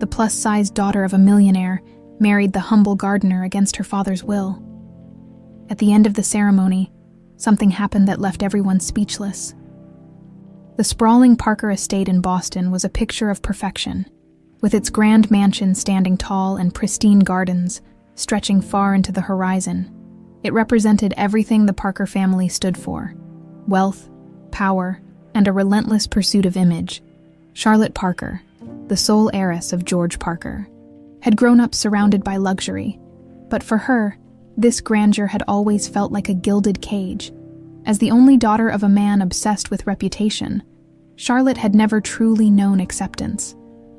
the plus-sized daughter of a millionaire, married the humble gardener against her father's will. At the end of the ceremony, something happened that left everyone speechless. The sprawling Parker estate in Boston was a picture of perfection, with its grand mansion standing tall and pristine gardens stretching far into the horizon. It represented everything the Parker family stood for: wealth, power, and a relentless pursuit of image. Charlotte Parker, the sole heiress of George Parker, had grown up surrounded by luxury, but for her, this grandeur had always felt like a gilded cage. As the only daughter of a man obsessed with reputation, Charlotte had never truly known acceptance.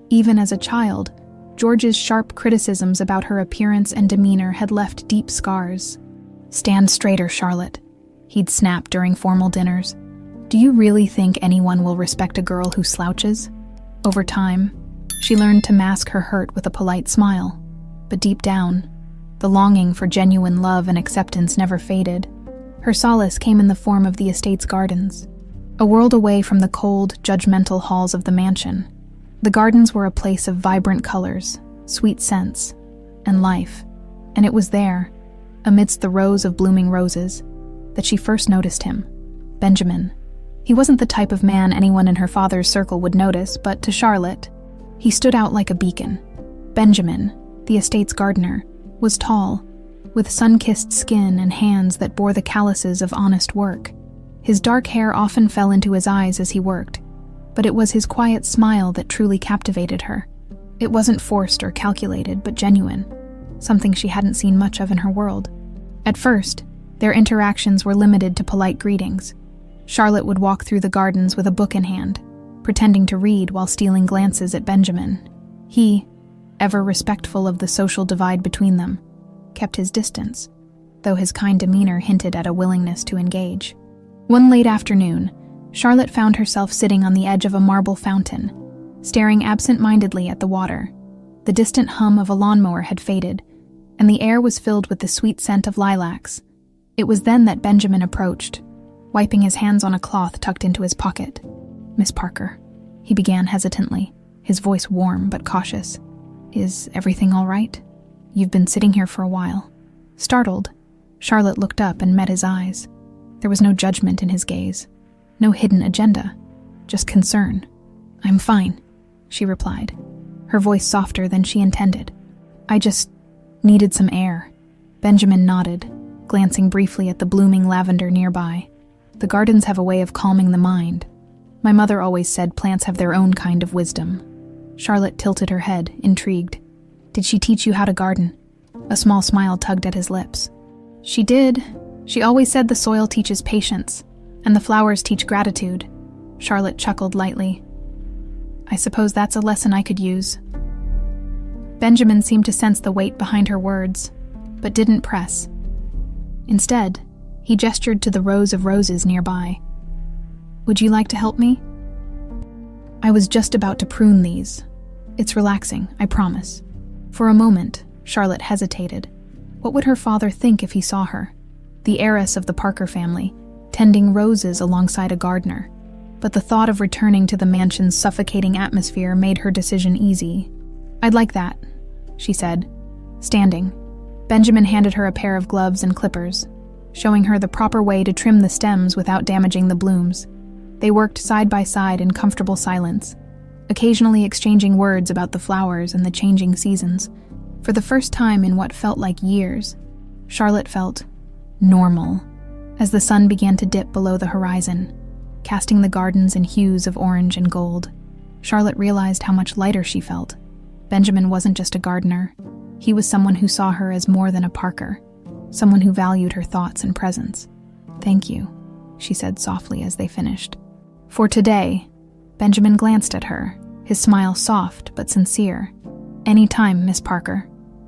Even as a child, George's sharp criticisms about her appearance and demeanor had left deep scars. "Stand straighter, Charlotte," he'd snap during formal dinners. "Do you really think anyone will respect a girl who slouches?" Over time, she learned to mask her hurt with a polite smile, but deep down, the longing for genuine love and acceptance never faded. Her solace came in the form of the estate's gardens. A world away from the cold, judgmental halls of the mansion, the gardens were a place of vibrant colors, sweet scents, and life. And it was there, amidst the rows of blooming roses, that she first noticed him, Benjamin. He wasn't the type of man anyone in her father's circle would notice, but to Charlotte, he stood out like a beacon. Benjamin, the estate's gardener, was tall, with sun-kissed skin and hands that bore the calluses of honest work. His dark hair often fell into his eyes as he worked, but it was his quiet smile that truly captivated her. It wasn't forced or calculated, but genuine, something she hadn't seen much of in her world. At first, their interactions were limited to polite greetings. Charlotte would walk through the gardens with a book in hand, pretending to read while stealing glances at Benjamin. He, ever respectful of the social divide between them, kept his distance, though his kind demeanor hinted at a willingness to engage. One late afternoon, Charlotte found herself sitting on the edge of a marble fountain, staring absent-mindedly at the water. The distant hum of a lawnmower had faded, and the air was filled with the sweet scent of lilacs. It was then that Benjamin approached, wiping his hands on a cloth tucked into his pocket. "Miss Parker," he began hesitantly, his voice warm but cautious. "Is everything all right? You've been sitting here for a while." Startled, Charlotte looked up and met his eyes. There was no judgment in his gaze, no hidden agenda, just concern. "I'm fine," she replied, her voice softer than she intended. "I just needed some air." Benjamin nodded, glancing briefly at the blooming lavender nearby. "The gardens have a way of calming the mind. My mother always said plants have their own kind of wisdom." Charlotte tilted her head, intrigued. "Did she teach you how to garden?" A small smile tugged at his lips. "She did. She always said the soil teaches patience, and the flowers teach gratitude." Charlotte chuckled lightly. "I suppose that's a lesson I could use." Benjamin seemed to sense the weight behind her words, but didn't press. Instead, he gestured to the rows of roses nearby. "Would you like to help me?" "I was just about to prune these. It's relaxing, I promise." For a moment, Charlotte hesitated. What would her father think if he saw her, the heiress of the Parker family, tending roses alongside a gardener? But the thought of returning to the mansion's suffocating atmosphere made her decision easy. "I'd like that," she said, standing. Benjamin handed her a pair of gloves and clippers, showing her the proper way to trim the stems without damaging the blooms. They worked side by side in comfortable silence, occasionally exchanging words about the flowers and the changing seasons. For the first time in what felt like years, Charlotte felt normal as the sun began to dip below the horizon, casting the gardens in hues of orange and gold. Charlotte realized how much lighter she felt. Benjamin wasn't just a gardener. He was someone who saw her as more than a Parker, someone who valued her thoughts and presence. "Thank you," she said softly as they finished. "For today," Benjamin glanced at her, his smile soft but sincere. "Any time, Miss Parker."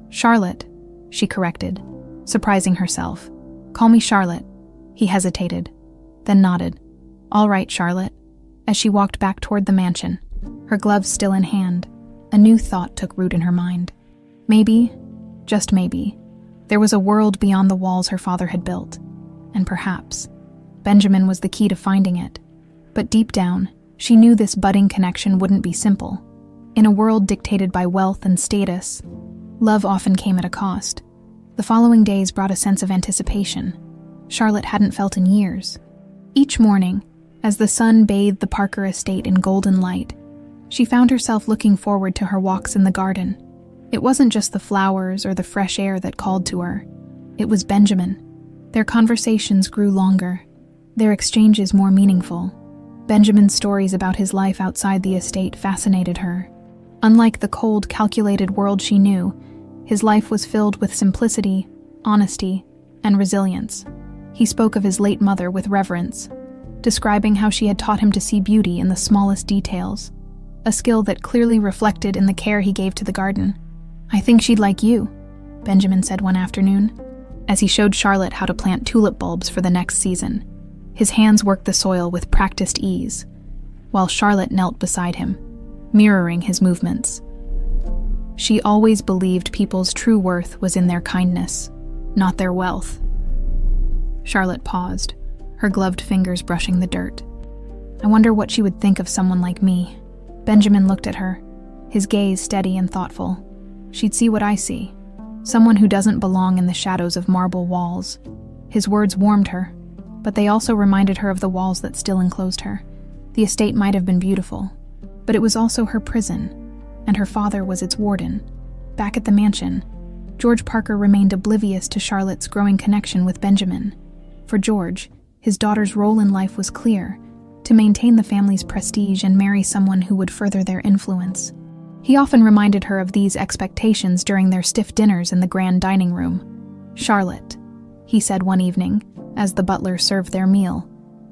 "Charlotte," she corrected, surprising herself. "Call me Charlotte." He hesitated, then nodded. "All right, Charlotte." As she walked back toward the mansion, her gloves still in hand, a new thought took root in her mind. Maybe, just maybe, there was a world beyond the walls her father had built, and perhaps Benjamin was the key to finding it. But deep down, she knew this budding connection wouldn't be simple. In a world dictated by wealth and status, love often came at a cost. The following days brought a sense of anticipation Charlotte hadn't felt in years. Each morning, as the sun bathed the Parker estate in golden light, she found herself looking forward to her walks in the garden. It wasn't just the flowers or the fresh air that called to her. It was Benjamin. Their conversations grew longer, their exchanges more meaningful. Benjamin's stories about his life outside the estate fascinated her. Unlike the cold, calculated world she knew, his life was filled with simplicity, honesty, and resilience. He spoke of his late mother with reverence, describing how she had taught him to see beauty in the smallest details, a skill that clearly reflected in the care he gave to the garden. "I think she'd like you," Benjamin said one afternoon, as he showed Charlotte how to plant tulip bulbs for the next season. His hands worked the soil with practiced ease, while Charlotte knelt beside him, mirroring his movements. She always believed people's true worth was in their kindness, not their wealth. Charlotte paused, her gloved fingers brushing the dirt. "I wonder what she would think of someone like me." Benjamin looked at her, his gaze steady and thoughtful. "She'd see what I see, someone who doesn't belong in the shadows of marble walls." His words warmed her, but they also reminded her of the walls that still enclosed her. The estate might have been beautiful, but it was also her prison, and her father was its warden. Back at the mansion, George Parker remained oblivious to Charlotte's growing connection with Benjamin. For George, his daughter's role in life was clear: to maintain the family's prestige and marry someone who would further their influence. He often reminded her of these expectations during their stiff dinners in the grand dining room. "Charlotte," he said one evening, as the butler served their meal,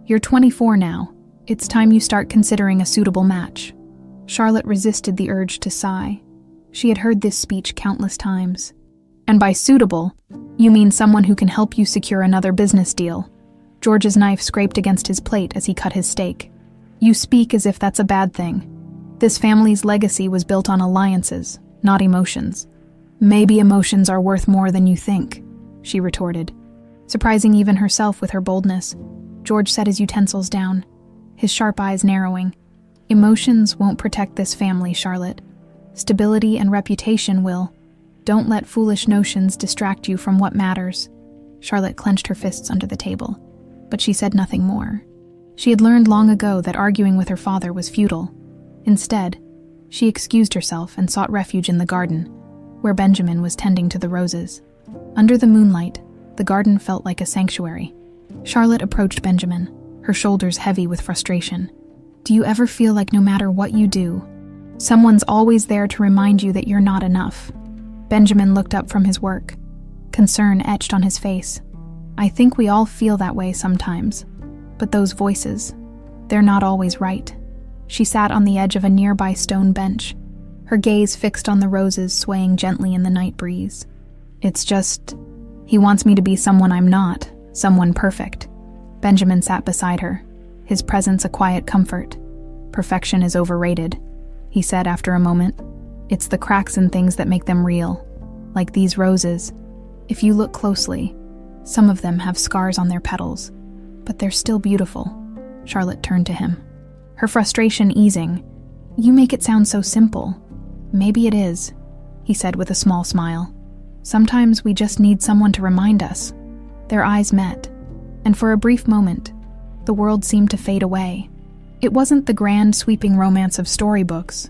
"you're 24 now. It's time you start considering a suitable match." Charlotte resisted the urge to sigh. She had heard this speech countless times. "And by suitable, you mean someone who can help you secure another business deal." George's knife scraped against his plate as he cut his steak. "You speak as if that's a bad thing. This family's legacy was built on alliances, not emotions." "Maybe emotions are worth more than you think," she retorted. Surprising even herself with her boldness, George set his utensils down, his sharp eyes narrowing. "Emotions won't protect this family, Charlotte. Stability and reputation will. Don't let foolish notions distract you from what matters." Charlotte clenched her fists under the table, but she said nothing more. She had learned long ago that arguing with her father was futile. Instead, she excused herself and sought refuge in the garden, where Benjamin was tending to the roses. Under the moonlight, the garden felt like a sanctuary. Charlotte approached Benjamin, her shoulders heavy with frustration. "Do you ever feel like no matter what you do, someone's always there to remind you that you're not enough?" Benjamin looked up from his work, concern etched on his face. "I think we all feel that way sometimes, but those voices, they're not always right." She sat on the edge of a nearby stone bench, her gaze fixed on the roses swaying gently in the night breeze. "It's just, he wants me to be someone I'm not, someone perfect." Benjamin sat beside her, his presence a quiet comfort. "Perfection is overrated," he said after a moment. "It's the cracks in things that make them real. Like these roses. If you look closely, some of them have scars on their petals, but they're still beautiful." Charlotte turned to him, her frustration easing. "You make it sound so simple." "Maybe it is," he said with a small smile. "Sometimes we just need someone to remind us." Their eyes met, and for a brief moment, the world seemed to fade away. It wasn't the grand, sweeping romance of storybooks,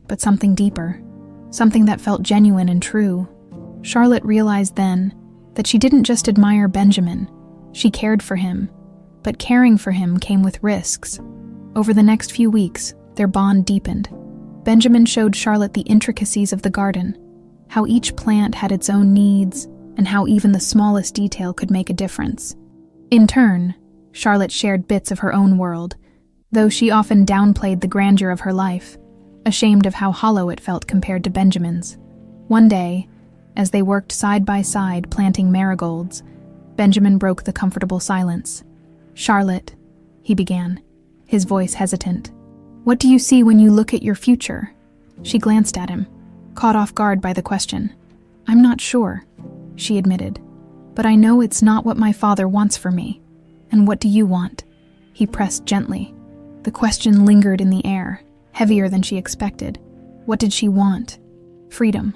but something deeper, something that felt genuine and true. Charlotte realized then that she didn't just admire Benjamin, she cared for him, but caring for him came with risks. Over the next few weeks, their bond deepened. Benjamin showed Charlotte the intricacies of the garden, how each plant had its own needs, and how even the smallest detail could make a difference. In turn, Charlotte shared bits of her own world, though she often downplayed the grandeur of her life, ashamed of how hollow it felt compared to Benjamin's. One day, as they worked side by side planting marigolds, Benjamin broke the comfortable silence. "Charlotte," he began, his voice hesitant, "what do you see when you look at your future?" She glanced at him, caught off guard by the question. "I'm not sure," she admitted, "but I know it's not what my father wants for me. And what do you want?" He pressed gently. The question lingered in the air, heavier than she expected. What did she want? Freedom,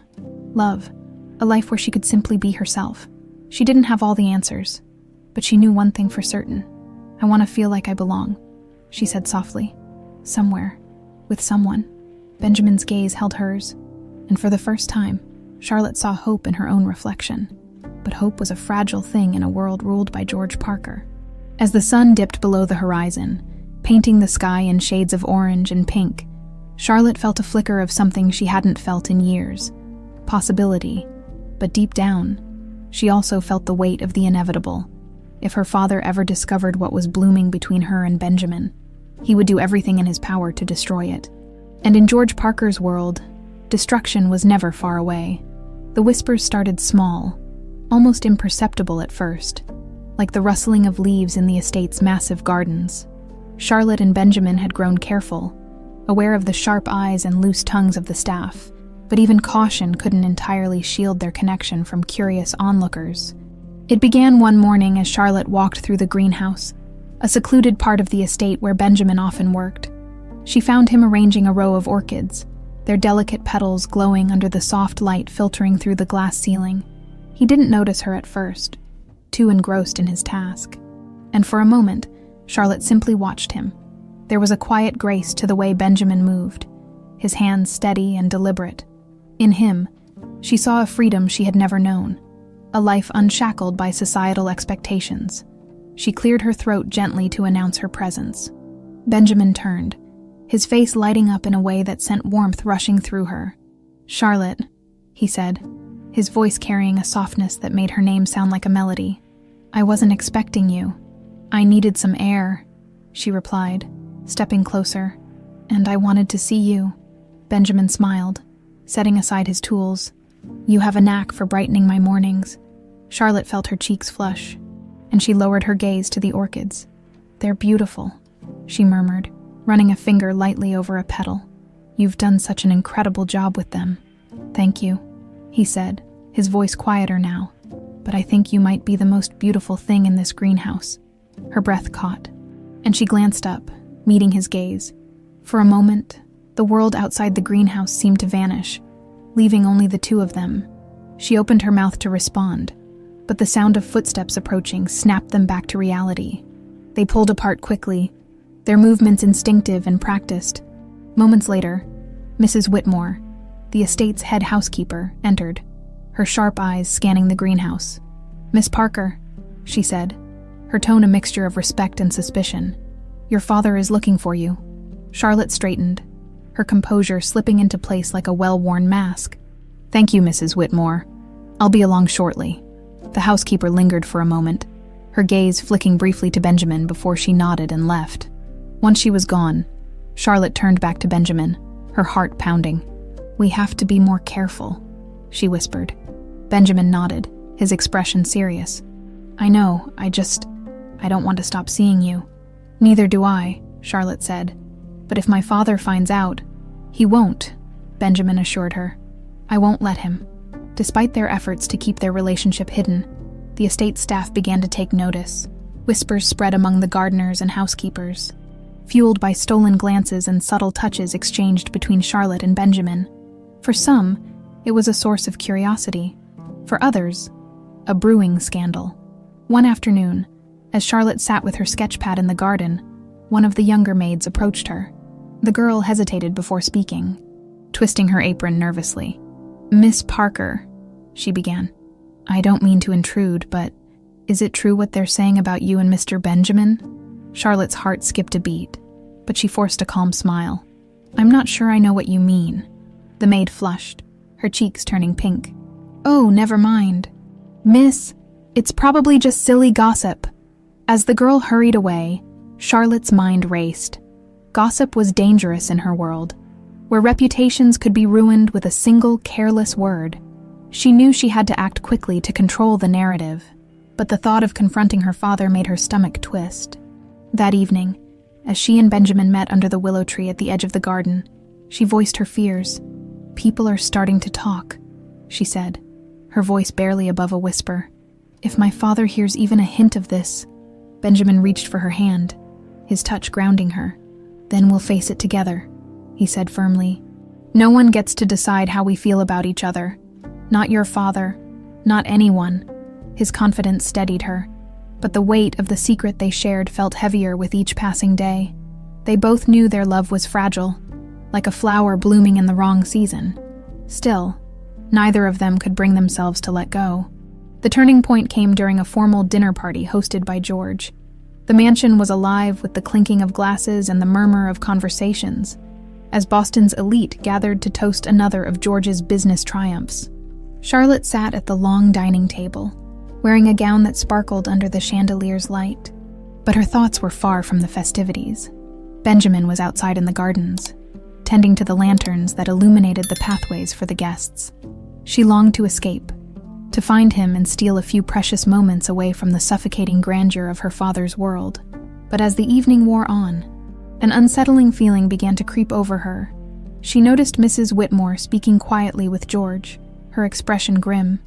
love, a life where she could simply be herself. She didn't have all the answers, but she knew one thing for certain. I want to feel like I belong, she said softly. Somewhere, with someone. Benjamin's gaze held hers, and for the first time, Charlotte saw hope in her own reflection. But hope was a fragile thing in a world ruled by George Parker. As the sun dipped below the horizon, painting the sky in shades of orange and pink, Charlotte felt a flicker of something she hadn't felt in years. Possibility. But deep down, she also felt the weight of the inevitable. If her father ever discovered what was blooming between her and Benjamin, he would do everything in his power to destroy it. And in George Parker's world, destruction was never far away. The whispers started small, almost imperceptible at first, like the rustling of leaves in the estate's massive gardens. Charlotte and Benjamin had grown careful, aware of the sharp eyes and loose tongues of the staff, but even caution couldn't entirely shield their connection from curious onlookers. It began one morning as Charlotte walked through the greenhouse, a secluded part of the estate where Benjamin often worked. She found him arranging a row of orchids, their delicate petals glowing under the soft light filtering through the glass ceiling. He didn't notice her at first, too engrossed in his task. And for a moment, Charlotte simply watched him. There was a quiet grace to the way Benjamin moved, his hands steady and deliberate. In him, she saw a freedom she had never known, a life unshackled by societal expectations. She cleared her throat gently to announce her presence. Benjamin turned, his face lighting up in a way that sent warmth rushing through her. "Charlotte," he said, his voice carrying a softness that made her name sound like a melody. "I wasn't expecting you. I needed some air," she replied, stepping closer. "And I wanted to see you." Benjamin smiled, setting aside his tools. "You have a knack for brightening my mornings." Charlotte felt her cheeks flush, and she lowered her gaze to the orchids. "They're beautiful," she murmured, running a finger lightly over a petal. "You've done such an incredible job with them." "Thank you," he said, his voice quieter now. "But I think you might be the most beautiful thing in this greenhouse." Her breath caught, and she glanced up, meeting his gaze. For a moment, the world outside the greenhouse seemed to vanish, leaving only the two of them. She opened her mouth to respond, but the sound of footsteps approaching snapped them back to reality. They pulled apart quickly, their movements instinctive and practiced. Moments later, Mrs. Whitmore, the estate's head housekeeper, entered, her sharp eyes scanning the greenhouse. "Miss Parker," she said, her tone a mixture of respect and suspicion. "Your father is looking for you." Charlotte straightened, her composure slipping into place like a well-worn mask. "Thank you, Mrs. Whitmore. I'll be along shortly." The housekeeper lingered for a moment, her gaze flicking briefly to Benjamin before she nodded and left. Once she was gone, Charlotte turned back to Benjamin, her heart pounding. "We have to be more careful," she whispered. Benjamin nodded, his expression serious. "I know, I don't want to stop seeing you." "Neither do I," Charlotte said. "But if my father finds out—" "He won't," Benjamin assured her. "I won't let him." Despite their efforts to keep their relationship hidden, the estate staff began to take notice. Whispers spread among the gardeners and housekeepers, fueled by stolen glances and subtle touches exchanged between Charlotte and Benjamin. For some, it was a source of curiosity. For others, a brewing scandal. One afternoon, as Charlotte sat with her sketchpad in the garden, one of the younger maids approached her. The girl hesitated before speaking, twisting her apron nervously. "Miss Parker," she began. "I don't mean to intrude, but is it true what they're saying about you and Mr. Benjamin?" Charlotte's heart skipped a beat, but she forced a calm smile. "I'm not sure I know what you mean." The maid flushed, her cheeks turning pink. "Oh, never mind. Miss, it's probably just silly gossip." As the girl hurried away, Charlotte's mind raced. Gossip was dangerous in her world, where reputations could be ruined with a single careless word. She knew she had to act quickly to control the narrative, but the thought of confronting her father made her stomach twist. That evening, as she and Benjamin met under the willow tree at the edge of the garden, she voiced her fears. "People are starting to talk," she said, her voice barely above a whisper. "If my father hears even a hint of this—" Benjamin reached for her hand, his touch grounding her. "Then we'll face it together," he said firmly. No one gets to decide how we feel about each other. Not your father, not anyone. His confidence steadied her, but the weight of the secret they shared felt heavier with each passing day. They both knew their love was fragile, like a flower blooming in the wrong season. Still, neither of them could bring themselves to let go. The turning point came during a formal dinner party hosted by George. The mansion was alive with the clinking of glasses and the murmur of conversations, as Boston's elite gathered to toast another of George's business triumphs. Charlotte sat at the long dining table, wearing a gown that sparkled under the chandelier's light. But her thoughts were far from the festivities. Benjamin was outside in the gardens, tending to the lanterns that illuminated the pathways for the guests. She longed to escape, to find him and steal a few precious moments away from the suffocating grandeur of her father's world. But as the evening wore on, an unsettling feeling began to creep over her. She noticed Mrs. Whitmore speaking quietly with George, her expression grim.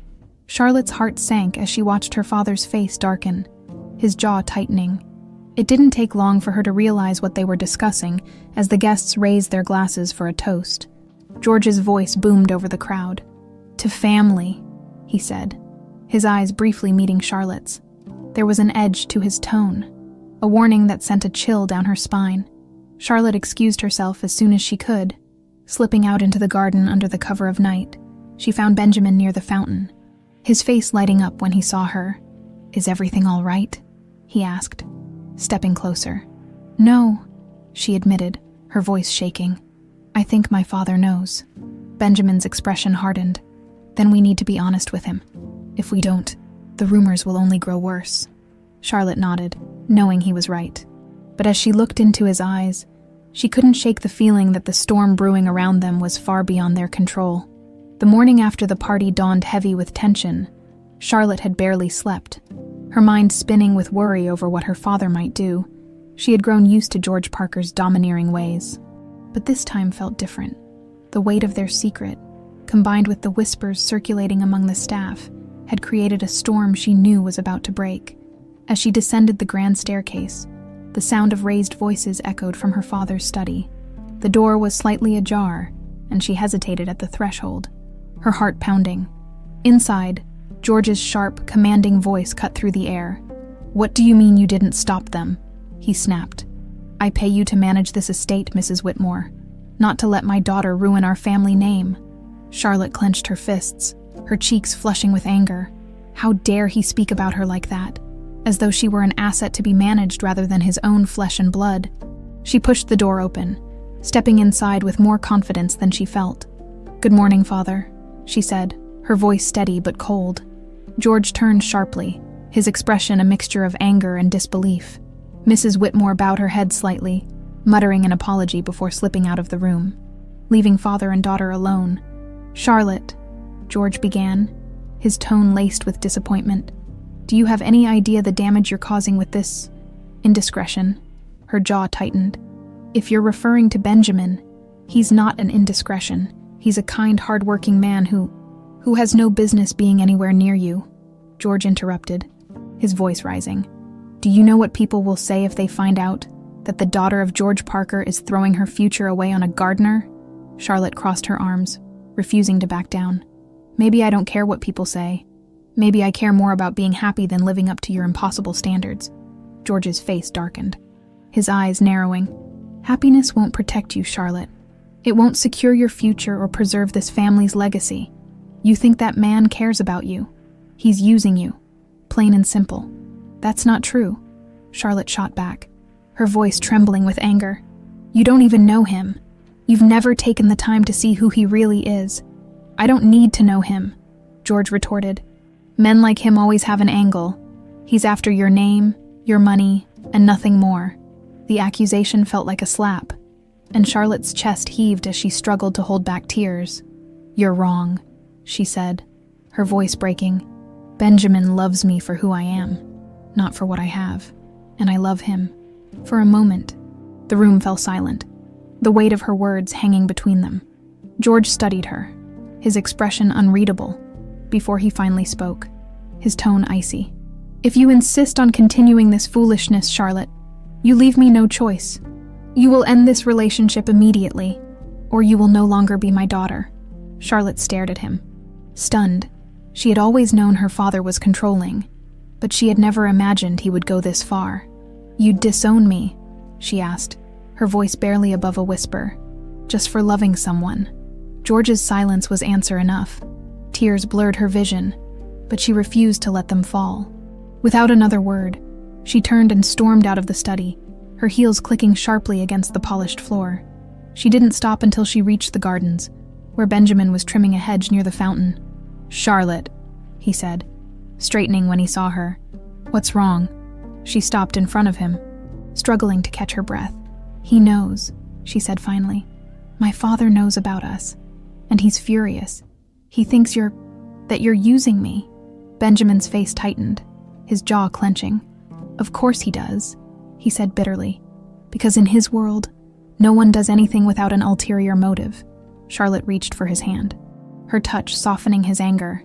Charlotte's heart sank as she watched her father's face darken, his jaw tightening. It didn't take long for her to realize what they were discussing as the guests raised their glasses for a toast. George's voice boomed over the crowd. "To family," he said, his eyes briefly meeting Charlotte's. There was an edge to his tone, a warning that sent a chill down her spine. Charlotte excused herself as soon as she could. Slipping out into the garden under the cover of night, she found Benjamin near the fountain, his face lighting up when he saw her. "Is everything all right?" he asked, stepping closer. "No," she admitted, her voice shaking. "I think my father knows." Benjamin's expression hardened. "Then we need to be honest with him. If we don't, the rumors will only grow worse." Charlotte nodded, knowing he was right. But as she looked into his eyes, she couldn't shake the feeling that the storm brewing around them was far beyond their control. The morning after the party dawned heavy with tension. Charlotte had barely slept, her mind spinning with worry over what her father might do. She had grown used to George Parker's domineering ways. But this time felt different. The weight of their secret, combined with the whispers circulating among the staff, had created a storm she knew was about to break. As she descended the grand staircase, the sound of raised voices echoed from her father's study. The door was slightly ajar, and she hesitated at the threshold, her heart pounding. Inside, George's sharp, commanding voice cut through the air. "What do you mean you didn't stop them?" he snapped. "I pay you to manage this estate, Mrs. Whitmore, not to let my daughter ruin our family name." Charlotte clenched her fists, her cheeks flushing with anger. How dare he speak about her like that, as though she were an asset to be managed rather than his own flesh and blood. She pushed the door open, stepping inside with more confidence than she felt. "Good morning, Father," she said, her voice steady but cold. George turned sharply, his expression a mixture of anger and disbelief. Mrs. Whitmore bowed her head slightly, muttering an apology before slipping out of the room, leaving father and daughter alone. "Charlotte," George began, his tone laced with disappointment. "Do you have any idea the damage you're causing with this indiscretion?" Her jaw tightened. "If you're referring to Benjamin, he's not an indiscretion. He's a kind, hard-working man who has no business being anywhere near you," George interrupted, his voice rising. "Do you know what people will say if they find out that the daughter of George Parker is throwing her future away on a gardener?" Charlotte crossed her arms, refusing to back down. "Maybe I don't care what people say. Maybe I care more about being happy than living up to your impossible standards." George's face darkened, his eyes narrowing. "Happiness won't protect you, Charlotte. It won't secure your future or preserve this family's legacy. You think that man cares about you. He's using you. Plain and simple." "That's not true," Charlotte shot back, her voice trembling with anger. "You don't even know him. You've never taken the time to see who he really is." "I don't need to know him," George retorted. "Men like him always have an angle. He's after your name, your money, and nothing more." The accusation felt like a slap, and Charlotte's chest heaved as she struggled to hold back tears. "You're wrong," she said, her voice breaking. "Benjamin loves me for who I am, not for what I have, and I love him." For a moment, the room fell silent, the weight of her words hanging between them. George studied her, his expression unreadable, before he finally spoke, his tone icy. "If you insist on continuing this foolishness, Charlotte, you leave me no choice. You will end this relationship immediately. or you will no longer be my daughter." Charlotte stared at him, stunned. She had always known her father was controlling, but she had never imagined he would go this far. "You'd disown me?" she asked, her voice barely above a whisper. "Just for loving someone?" George's silence was answer enough. Tears blurred her vision, but she refused to let them fall. Without another word, she turned and stormed out of the study, her heels clicking sharply against the polished floor. She didn't stop until she reached the gardens, where Benjamin was trimming a hedge near the fountain. "Charlotte," he said, straightening when he saw her. "What's wrong?" She stopped in front of him, struggling to catch her breath. "He knows," she said finally. "My father knows about us, and he's furious. He thinks that you're using me." Benjamin's face tightened, his jaw clenching. "Of course he does," he said bitterly, "because in his world, no one does anything without an ulterior motive." Charlotte reached for his hand, her touch softening his anger.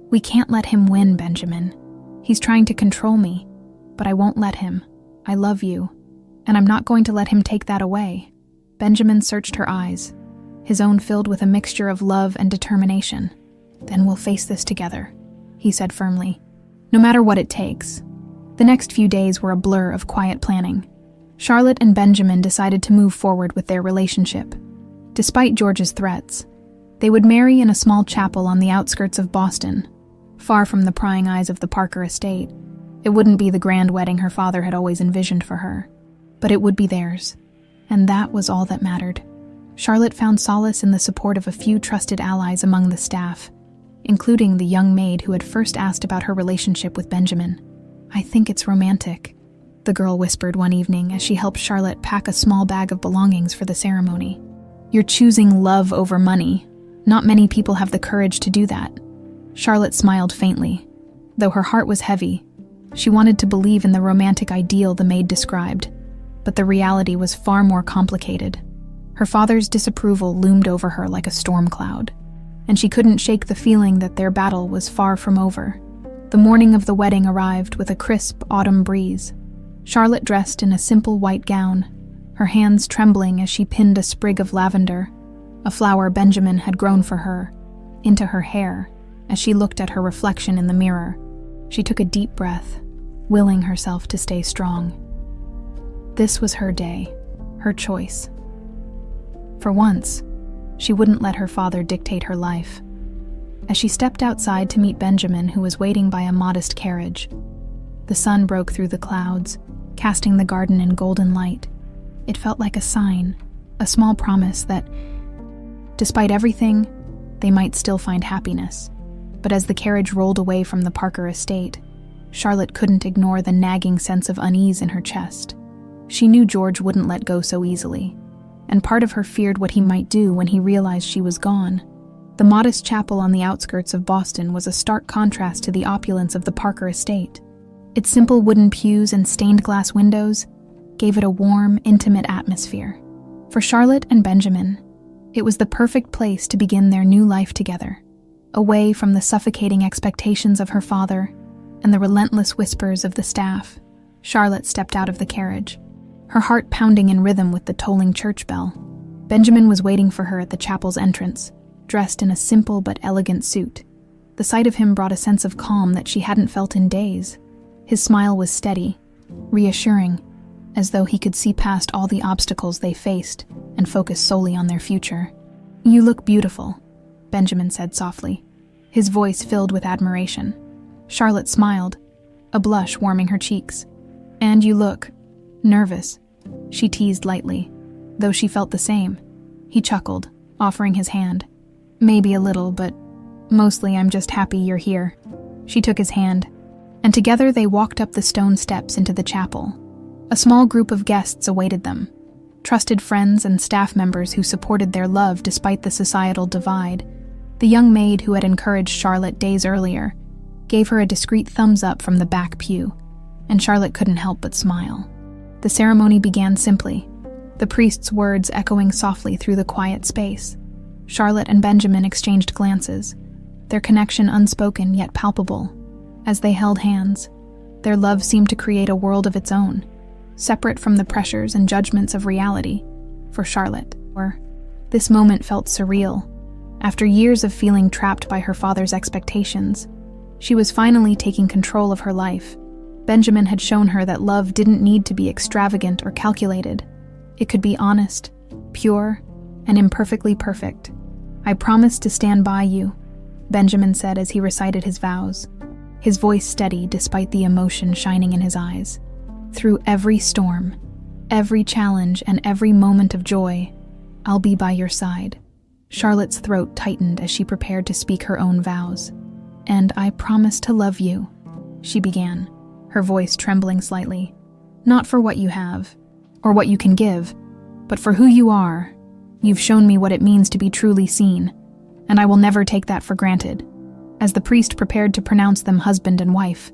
"We can't let him win, Benjamin. He's trying to control me, but I won't let him. I love you, and I'm not going to let him take that away." Benjamin searched her eyes, his own filled with a mixture of love and determination. "Then we'll face this together," he said firmly, "no matter what it takes." The next few days were a blur of quiet planning. Charlotte and Benjamin decided to move forward with their relationship. Despite George's threats, they would marry in a small chapel on the outskirts of Boston, far from the prying eyes of the Parker estate. It wouldn't be the grand wedding her father had always envisioned for her, but it would be theirs, and that was all that mattered. Charlotte found solace in the support of a few trusted allies among the staff, including the young maid who had first asked about her relationship with Benjamin. "I think it's romantic," the girl whispered one evening as she helped Charlotte pack a small bag of belongings for the ceremony. "You're choosing love over money. Not many people have the courage to do that." Charlotte smiled faintly, though her heart was heavy. She wanted to believe in the romantic ideal the maid described, but the reality was far more complicated. Her father's disapproval loomed over her like a storm cloud, and she couldn't shake the feeling that their battle was far from over. The morning of the wedding arrived with a crisp autumn breeze. Charlotte dressed in a simple white gown, her hands trembling as she pinned a sprig of lavender, a flower Benjamin had grown for her, into her hair as she looked at her reflection in the mirror. She took a deep breath, willing herself to stay strong. This was her day, her choice. For once, she wouldn't let her father dictate her life. As she stepped outside to meet Benjamin, who was waiting by a modest carriage, the sun broke through the clouds, casting the garden in golden light. It felt like a sign, a small promise that, despite everything, they might still find happiness. But as the carriage rolled away from the Parker estate, Charlotte couldn't ignore the nagging sense of unease in her chest. She knew George wouldn't let go so easily, and part of her feared what he might do when he realized she was gone. The modest chapel on the outskirts of Boston was a stark contrast to the opulence of the Parker estate. Its simple wooden pews and stained glass windows gave it a warm, intimate atmosphere. For Charlotte and Benjamin, it was the perfect place to begin their new life together, away from the suffocating expectations of her father and the relentless whispers of the staff. Charlotte stepped out of the carriage, her heart pounding in rhythm with the tolling church bell. Benjamin was waiting for her at the chapel's entrance, dressed in a simple but elegant suit. The sight of him brought a sense of calm that she hadn't felt in days. His smile was steady, reassuring, as though he could see past all the obstacles they faced and focus solely on their future. "You look beautiful," Benjamin said softly, his voice filled with admiration. Charlotte smiled, a blush warming her cheeks. "And you look nervous," she teased lightly, though she felt the same. He chuckled, offering his hand. "Maybe a little, but mostly I'm just happy you're here." She took his hand, and together they walked up the stone steps into the chapel. A small group of guests awaited them, trusted friends and staff members who supported their love despite the societal divide. The young maid who had encouraged Charlotte days earlier gave her a discreet thumbs up from the back pew, and Charlotte couldn't help but smile. The ceremony began simply, the priest's words echoing softly through the quiet space. Charlotte and Benjamin exchanged glances, their connection unspoken yet palpable. As they held hands, their love seemed to create a world of its own, separate from the pressures and judgments of reality. For Charlotte, This moment felt surreal. After years of feeling trapped by her father's expectations, she was finally taking control of her life. Benjamin had shown her that love didn't need to be extravagant or calculated. It could be honest, pure, and imperfectly perfect. "I promise to stand by you," Benjamin said as he recited his vows, his voice steady despite the emotion shining in his eyes. "Through every storm, every challenge, and every moment of joy, I'll be by your side." Charlotte's throat tightened as she prepared to speak her own vows. "And I promise to love you," she began, her voice trembling slightly. "Not for what you have, or what you can give, but for who you are. You've shown me what it means to be truly seen, and I will never take that for granted." As the priest prepared to pronounce them husband and wife,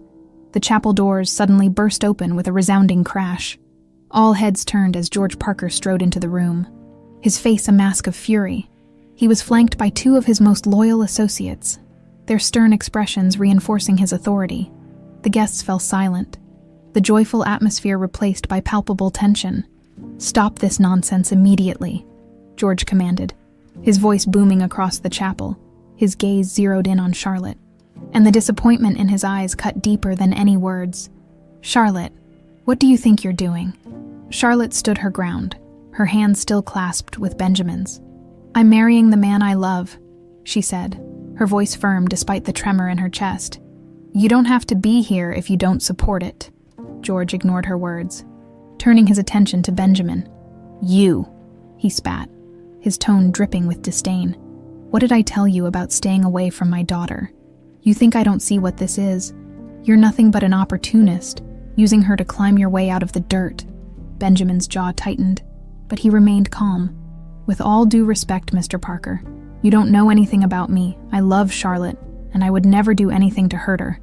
the chapel doors suddenly burst open with a resounding crash. All heads turned as George Parker strode into the room, his face a mask of fury. He was flanked by two of his most loyal associates, their stern expressions reinforcing his authority. The guests fell silent, the joyful atmosphere replaced by palpable tension. "Stop this nonsense immediately," George commanded, his voice booming across the chapel, his gaze zeroed in on Charlotte, and the disappointment in his eyes cut deeper than any words. "Charlotte, what do you think you're doing?" Charlotte stood her ground, her hands still clasped with Benjamin's. "I'm marrying the man I love," she said, her voice firm despite the tremor in her chest. "You don't have to be here if you don't support it." George ignored her words, turning his attention to Benjamin. "You," he spat, his tone dripping with disdain. "What did I tell you about staying away from my daughter? You think I don't see what this is? You're nothing but an opportunist, using her to climb your way out of the dirt." Benjamin's jaw tightened, but he remained calm. "With all due respect, Mr. Parker, you don't know anything about me. I love Charlotte, and I would never do anything to hurt her."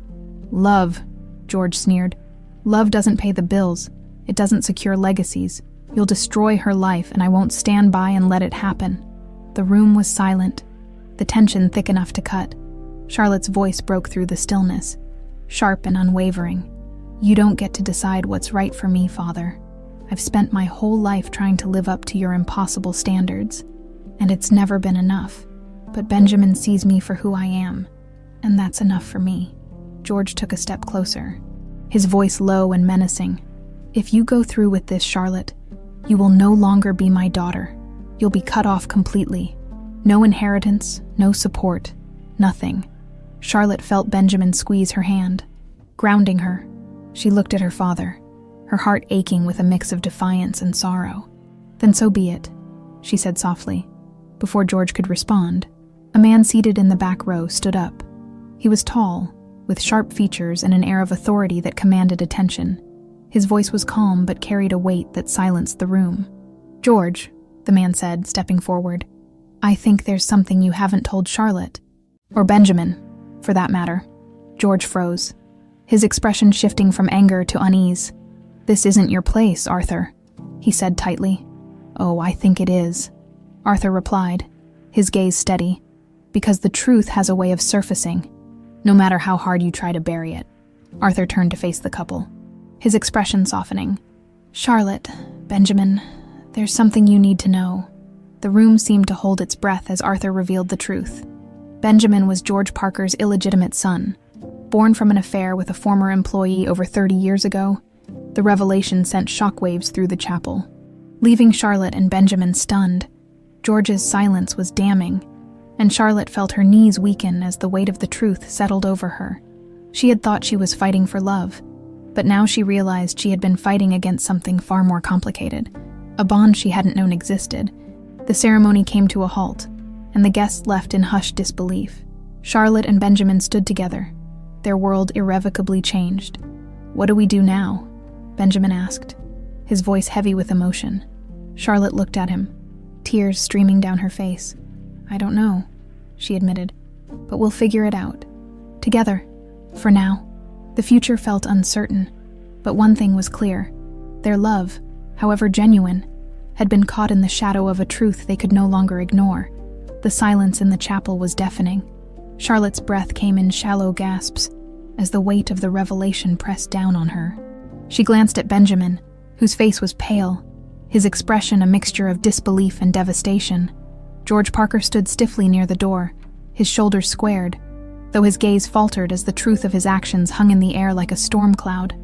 "Love," George sneered. "Love doesn't pay the bills. It doesn't secure legacies. You'll destroy her life, and I won't stand by and let it happen." The room was silent, the tension thick enough to cut. Charlotte's voice broke through the stillness, sharp and unwavering. "You don't get to decide what's right for me, Father. I've spent my whole life trying to live up to your impossible standards, and it's never been enough. But Benjamin sees me for who I am, and that's enough for me." George took a step closer, his voice low and menacing. "If you go through with this, Charlotte, you will no longer be my daughter. You'll be cut off completely. No inheritance, no support, nothing." Charlotte felt Benjamin squeeze her hand, grounding her. She looked at her father, her heart aching with a mix of defiance and sorrow. "Then so be it," she said softly. Before George could respond, a man seated in the back row stood up. He was tall, with sharp features and an air of authority that commanded attention. His voice was calm but carried a weight that silenced the room. "George," the man said, stepping forward, "I think there's something you haven't told Charlotte. Or Benjamin, for that matter." George froze, his expression shifting from anger to unease. "This isn't your place, Arthur," he said tightly. "Oh, I think it is," Arthur replied, his gaze steady, "because the truth has a way of surfacing, no matter how hard you try to bury it." Arthur turned to face the couple, his expression softening. "Charlotte, Benjamin, there's something you need to know." The room seemed to hold its breath as Arthur revealed the truth. Benjamin was George Parker's illegitimate son. Born from an affair with a former employee over 30 years ago, the revelation sent shockwaves through the chapel, leaving Charlotte and Benjamin stunned. George's silence was damning, and Charlotte felt her knees weaken as the weight of the truth settled over her. She had thought she was fighting for love, but now she realized she had been fighting against something far more complicated, a bond she hadn't known existed. The ceremony came to a halt, and the guests left in hushed disbelief. Charlotte and Benjamin stood together, their world irrevocably changed. "What do we do now?" Benjamin asked, his voice heavy with emotion. Charlotte looked at him, tears streaming down her face. "I don't know," she admitted, "but we'll figure it out. Together, for now." The future felt uncertain, but one thing was clear. Their love, however genuine, had been caught in the shadow of a truth they could no longer ignore. The silence in the chapel was deafening. Charlotte's breath came in shallow gasps as the weight of the revelation pressed down on her. She glanced at Benjamin, whose face was pale, his expression a mixture of disbelief and devastation. George Parker stood stiffly near the door, his shoulders squared, though his gaze faltered as the truth of his actions hung in the air like a storm cloud.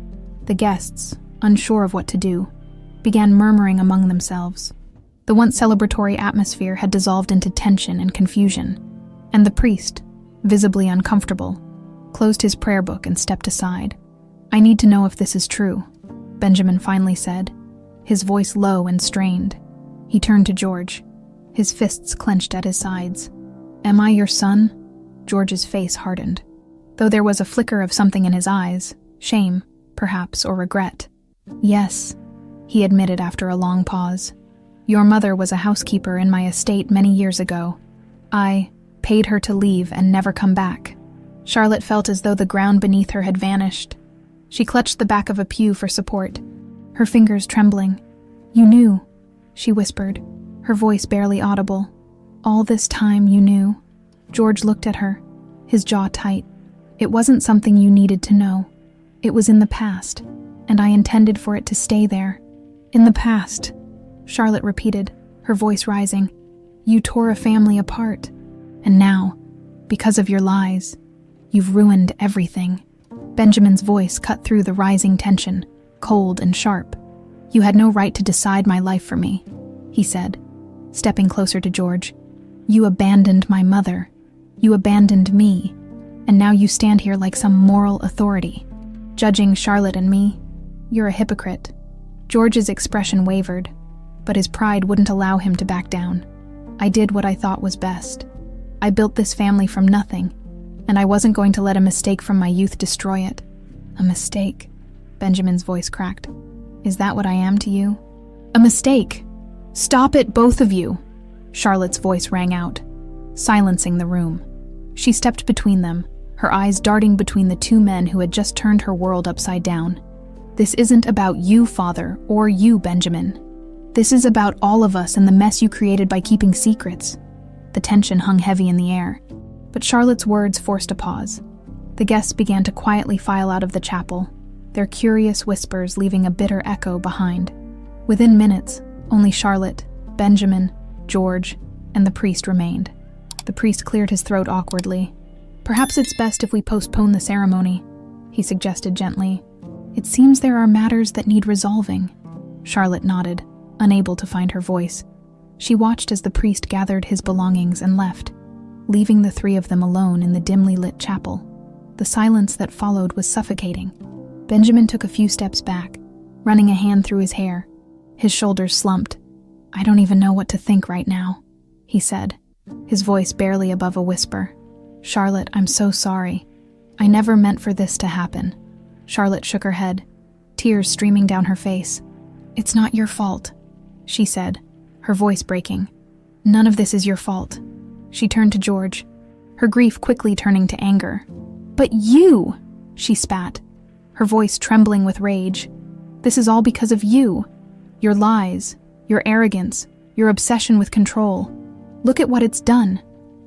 The guests, unsure of what to do, began murmuring among themselves. The once celebratory atmosphere had dissolved into tension and confusion, and the priest, visibly uncomfortable, closed his prayer book and stepped aside. "I need to know if this is true," Benjamin finally said, his voice low and strained. He turned to George, his fists clenched at his sides. "Am I your son?" George's face hardened, though there was a flicker of something in his eyes, shame, perhaps, or regret. "Yes," he admitted after a long pause. "Your mother was a housekeeper in my estate many years ago. I paid her to leave and never come back." Charlotte felt as though the ground beneath her had vanished. She clutched the back of a pew for support, her fingers trembling. "You knew," she whispered, her voice barely audible. "All this time you knew." George looked at her, his jaw tight. "It wasn't something you needed to know. It was in the past, and I intended for it to stay there." "In the past," Charlotte repeated, her voice rising. "You tore a family apart. And now, because of your lies, you've ruined everything." Benjamin's voice cut through the rising tension, cold and sharp. "You had no right to decide my life for me," he said, stepping closer to George. "You abandoned my mother. You abandoned me. And now you stand here like some moral authority, judging Charlotte and me. You're a hypocrite." George's expression wavered, but his pride wouldn't allow him to back down. "I did what I thought was best. I built this family from nothing, and I wasn't going to let a mistake from my youth destroy it." "A mistake?" Benjamin's voice cracked. "Is that what I am to you?" "A mistake! Stop it, both of you!" Charlotte's voice rang out, silencing the room. She stepped between them, her eyes darting between the two men who had just turned her world upside down. "This isn't about you, Father, or you, Benjamin. This is about all of us and the mess you created by keeping secrets." The tension hung heavy in the air, but Charlotte's words forced a pause. The guests began to quietly file out of the chapel, their curious whispers leaving a bitter echo behind. Within minutes, only Charlotte, Benjamin, George, and the priest remained. The priest cleared his throat awkwardly. "Perhaps it's best if we postpone the ceremony," he suggested gently. "It seems there are matters that need resolving." Charlotte nodded, unable to find her voice. She watched as the priest gathered his belongings and left, leaving the three of them alone in the dimly lit chapel. The silence that followed was suffocating. Benjamin took a few steps back, running a hand through his hair. His shoulders slumped. "I don't even know what to think right now," he said, his voice barely above a whisper. "Charlotte, I'm so sorry. I never meant for this to happen." Charlotte shook her head, tears streaming down her face. "It's not your fault," she said, her voice breaking. "None of this is your fault." She turned to George, her grief quickly turning to anger. "But you!" she spat, her voice trembling with rage. "This is all because of you. Your lies, your arrogance, your obsession with control. Look at what it's done."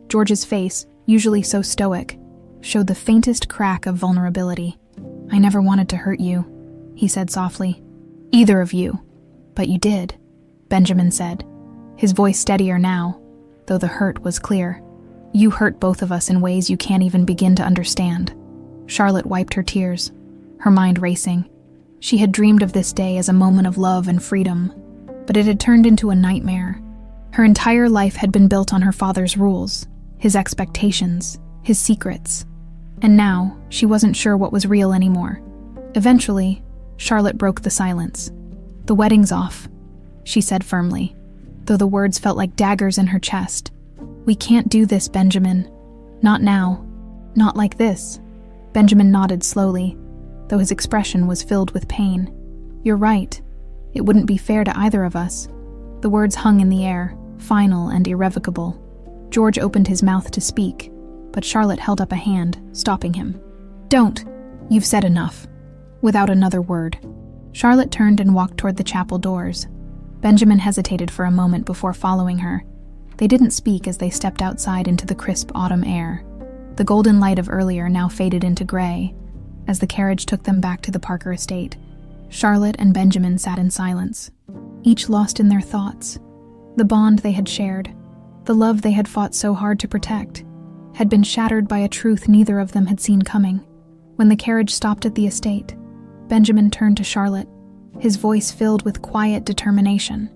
George's face, usually so stoic, showed the faintest crack of vulnerability. "I never wanted to hurt you," he said softly. "Either of you. But you did," Benjamin said, his voice steadier now, though the hurt was clear. "You hurt both of us in ways you can't even begin to understand." Charlotte wiped her tears, her mind racing. She had dreamed of this day as a moment of love and freedom, but it had turned into a nightmare. Her entire life had been built on her father's rules, his expectations, his secrets. And now, she wasn't sure what was real anymore. Eventually, Charlotte broke the silence. "The wedding's off," she said firmly, though the words felt like daggers in her chest. "We can't do this, Benjamin. Not now. Not like this." Benjamin nodded slowly, though his expression was filled with pain. "You're right. It wouldn't be fair to either of us." The words hung in the air, final and irrevocable. George opened his mouth to speak, but Charlotte held up a hand, stopping him. "Don't. You've said enough." Without another word, Charlotte turned and walked toward the chapel doors. Benjamin hesitated for a moment before following her. They didn't speak as they stepped outside into the crisp autumn air. The golden light of earlier now faded into gray, as the carriage took them back to the Parker estate. Charlotte and Benjamin sat in silence, each lost in their thoughts, the bond they had shared, The love they had fought so hard to protect had been shattered by a truth neither of them had seen coming. When the carriage stopped at the estate, Benjamin turned to Charlotte, his voice filled with quiet determination.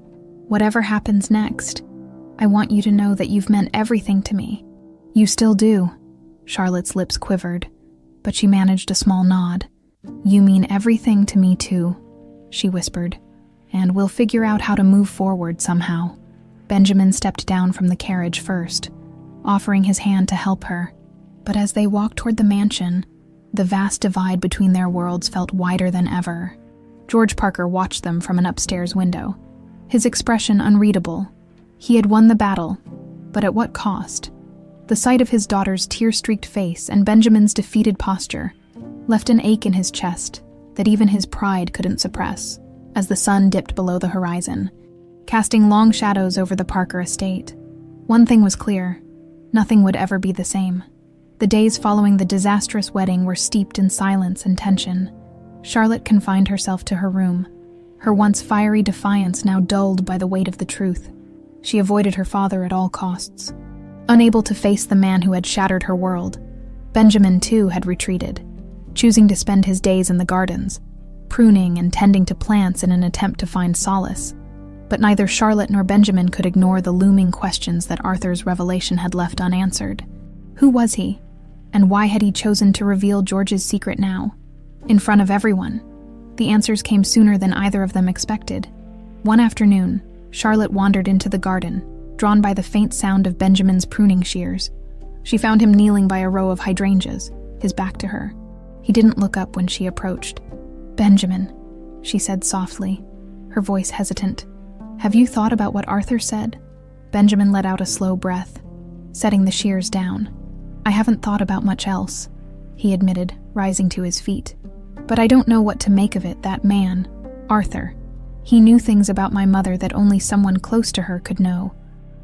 "Whatever happens next, I want you to know that you've meant everything to me." "You still do." Charlotte's lips quivered, but she managed a small nod. "You mean everything to me too," she whispered, "and we'll figure out how to move forward somehow." Benjamin stepped down from the carriage first, offering his hand to help her. But as they walked toward the mansion, the vast divide between their worlds felt wider than ever. George Parker watched them from an upstairs window, his expression unreadable. He had won the battle, but at what cost? The sight of his daughter's tear-streaked face and Benjamin's defeated posture left an ache in his chest that even his pride couldn't suppress. As the sun dipped below the horizon, casting long shadows over the Parker estate, one thing was clear: nothing would ever be the same. The days following the disastrous wedding were steeped in silence and tension. Charlotte confined herself to her room, her once fiery defiance now dulled by the weight of the truth. She avoided her father at all costs. Unable to face the man who had shattered her world, Benjamin, too, had retreated, choosing to spend his days in the gardens, pruning and tending to plants in an attempt to find solace. But neither Charlotte nor Benjamin could ignore the looming questions that Arthur's revelation had left unanswered. Who was he? And why had he chosen to reveal George's secret now, in front of everyone? The answers came sooner than either of them expected. One afternoon, Charlotte wandered into the garden, drawn by the faint sound of Benjamin's pruning shears. She found him kneeling by a row of hydrangeas, his back to her. He didn't look up when she approached. "Benjamin," she said softly, her voice hesitant, "have you thought about what Arthur said?" Benjamin let out a slow breath, setting the shears down. "I haven't thought about much else," he admitted, rising to his feet. "But I don't know what to make of it, that man, Arthur. He knew things about my mother that only someone close to her could know.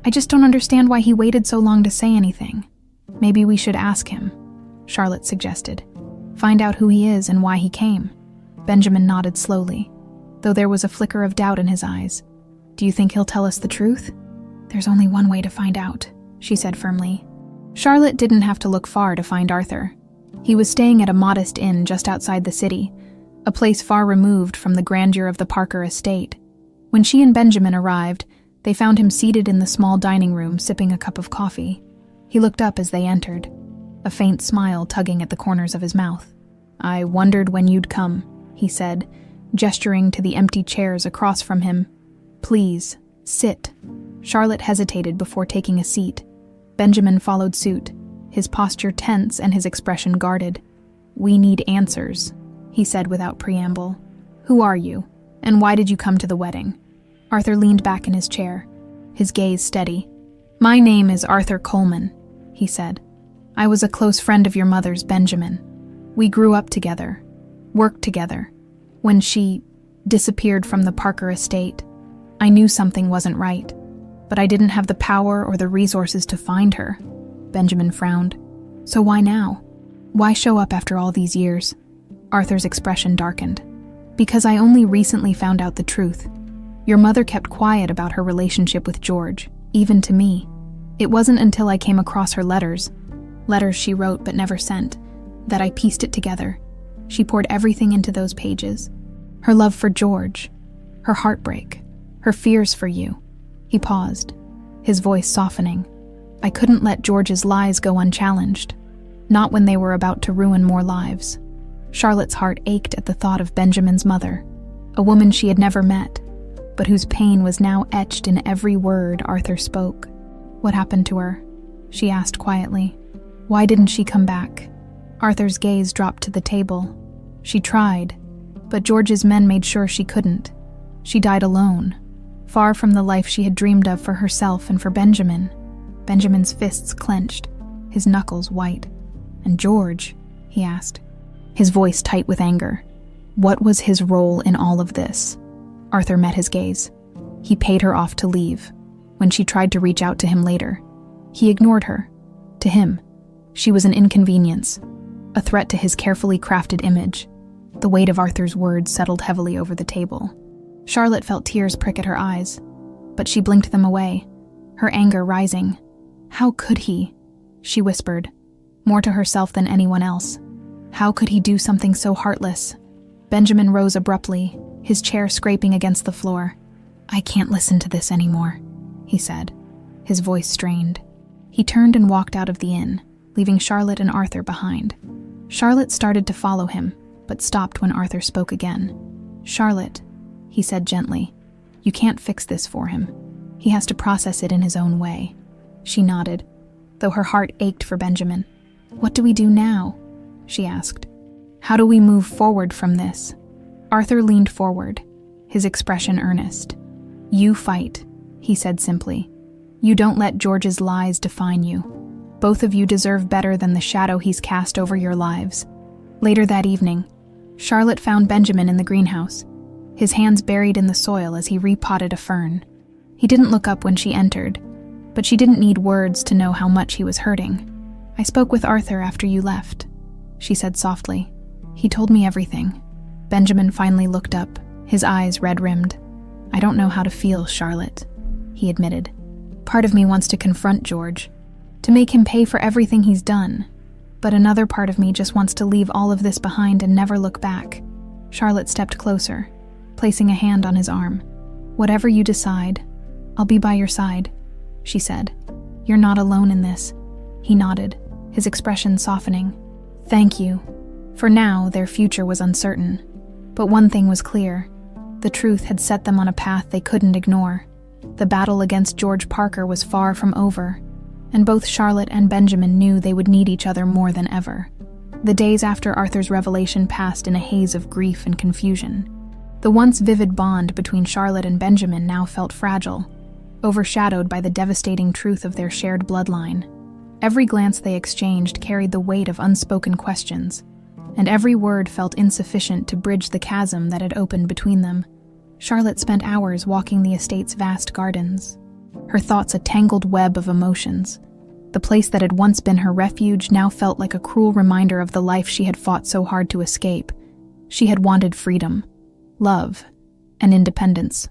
I just don't understand why he waited so long to say anything." "Maybe we should ask him," Charlotte suggested. "Find out who he is and why he came." Benjamin nodded slowly, though there was a flicker of doubt in his eyes. "Do you think he'll tell us the truth?" "There's only one way to find out," she said firmly. Charlotte didn't have to look far to find Arthur. He was staying at a modest inn just outside the city, a place far removed from the grandeur of the Parker estate. When she and Benjamin arrived, they found him seated in the small dining room sipping a cup of coffee. He looked up as they entered, a faint smile tugging at the corners of his mouth. "I wondered when you'd come," he said, gesturing to the empty chairs across from him. "Please, sit." Charlotte hesitated before taking a seat. Benjamin followed suit, his posture tense and his expression guarded. "We need answers," he said without preamble. "Who are you, and why did you come to the wedding?" Arthur leaned back in his chair, his gaze steady. "My name is Arthur Coleman," he said. "I was a close friend of your mother's, Benjamin. We grew up together, worked together. When she disappeared from the Parker estate, I knew something wasn't right, but I didn't have the power or the resources to find her." Benjamin frowned. "So why now? Why show up after all these years?" Arthur's expression darkened. "Because I only recently found out the truth. Your mother kept quiet about her relationship with George, even to me. It wasn't until I came across her letters she wrote but never sent, that I pieced it together. She poured everything into those pages. Her love for George, her heartbreak, her fears for you." He paused, his voice softening. "I couldn't let George's lies go unchallenged, not when they were about to ruin more lives." Charlotte's heart ached at the thought of Benjamin's mother, a woman she had never met, but whose pain was now etched in every word Arthur spoke. "What happened to her?" she asked quietly. "Why didn't she come back?" Arthur's gaze dropped to the table. "She tried, but George's men made sure she couldn't. She died alone, far from the life she had dreamed of for herself and for Benjamin." Benjamin's fists clenched, his knuckles white. "And George?" he asked, his voice tight with anger. "What was his role in all of this?" Arthur met his gaze. He paid her off to leave. When she tried to reach out to him later, he ignored her. To him, she was an inconvenience, a threat to his carefully crafted image. The weight of Arthur's words settled heavily over the table. Charlotte felt tears prick at her eyes, but she blinked them away, her anger rising. How could he? She whispered, more to herself than anyone else. How could he do something so heartless? Benjamin rose abruptly, his chair scraping against the floor. I can't listen to this anymore, he said, his voice strained. He turned and walked out of the inn, leaving Charlotte and Arthur behind. Charlotte started to follow him, but stopped when Arthur spoke again. Charlotte, he said gently, you can't fix this for him. He has to process it in his own way. She nodded, though her heart ached for Benjamin. What do we do now? She asked. How do we move forward from this? Arthur leaned forward, his expression earnest. You fight, he said simply. You don't let George's lies define you. Both of you deserve better than the shadow he's cast over your lives. Later that evening, Charlotte found Benjamin in the greenhouse, his hands buried in the soil as he repotted a fern. He didn't look up when she entered, but she didn't need words to know how much he was hurting. I spoke with Arthur after you left, she said softly. He told me everything. Benjamin finally looked up, his eyes red-rimmed. I don't know how to feel, Charlotte, he admitted. Part of me wants to confront George, to make him pay for everything he's done. But another part of me just wants to leave all of this behind and never look back. Charlotte stepped closer, placing a hand on his arm. Whatever you decide, I'll be by your side, she said. You're not alone in this. He nodded, his expression softening. Thank you. For now, their future was uncertain. But one thing was clear. The truth had set them on a path they couldn't ignore. The battle against George Parker was far from over, and both Charlotte and Benjamin knew they would need each other more than ever. The days after Arthur's revelation passed in a haze of grief and confusion. The once vivid bond between Charlotte and Benjamin now felt fragile, overshadowed by the devastating truth of their shared bloodline. Every glance they exchanged carried the weight of unspoken questions, and every word felt insufficient to bridge the chasm that had opened between them. Charlotte spent hours walking the estate's vast gardens, her thoughts a tangled web of emotions. The place that had once been her refuge now felt like a cruel reminder of the life she had fought so hard to escape. She had wanted freedom, love, and independence.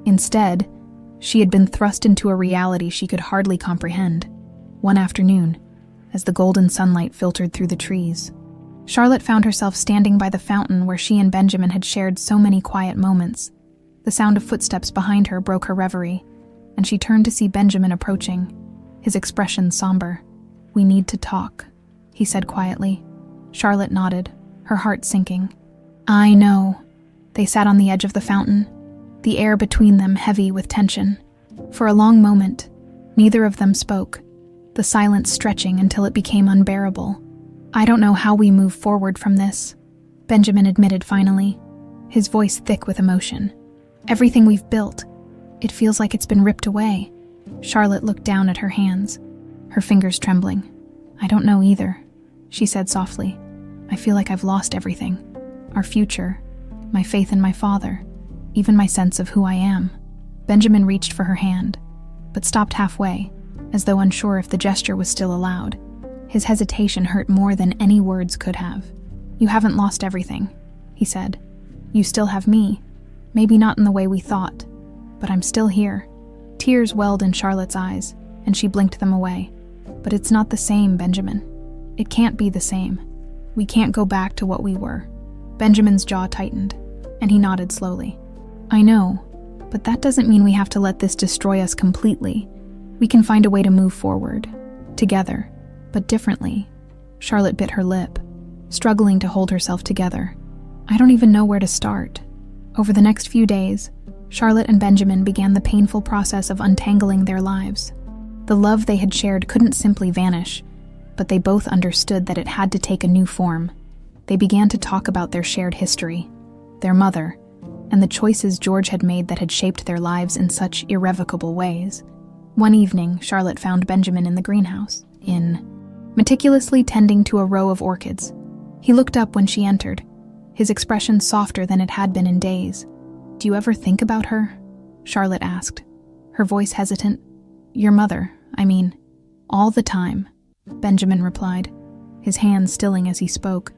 Instead, she had been thrust into a reality she could hardly comprehend. One afternoon, as the golden sunlight filtered through the trees, Charlotte found herself standing by the fountain where she and Benjamin had shared so many quiet moments. The sound of footsteps behind her broke her reverie, and she turned to see Benjamin approaching, his expression somber. We need to talk, he said quietly. Charlotte nodded, her heart sinking. I know. They sat on the edge of the fountain, the air between them heavy with tension. For a long moment, neither of them spoke, the silence stretching until it became unbearable. I don't know how we move forward from this, Benjamin admitted finally, his voice thick with emotion. Everything we've built, it feels like it's been ripped away. Charlotte looked down at her hands, her fingers trembling. I don't know either, she said softly. I feel like I've lost everything. Our future, my faith in my father, even my sense of who I am. Benjamin reached for her hand, but stopped halfway, as though unsure if the gesture was still allowed. His hesitation hurt more than any words could have. You haven't lost everything, he said. You still have me. Maybe not in the way we thought, but I'm still here. Tears welled in Charlotte's eyes, and she blinked them away. But it's not the same, Benjamin. It can't be the same. We can't go back to what we were. Benjamin's jaw tightened, and he nodded slowly. I know, but that doesn't mean we have to let this destroy us completely. We can find a way to move forward, together, but differently. Charlotte bit her lip, struggling to hold herself together. I don't even know where to start. Over the next few days, Charlotte and Benjamin began the painful process of untangling their lives. The love they had shared couldn't simply vanish, but they both understood that it had to take a new form. They began to talk about their shared history, their mother, and the choices George had made that had shaped their lives in such irrevocable ways. One evening, Charlotte found Benjamin in the greenhouse, meticulously tending to a row of orchids. He looked up when she entered, his expression softer than it had been in days. Do you ever think about her? Charlotte asked, her voice hesitant. Your mother, I mean. All the time, Benjamin replied, his hands stilling as he spoke.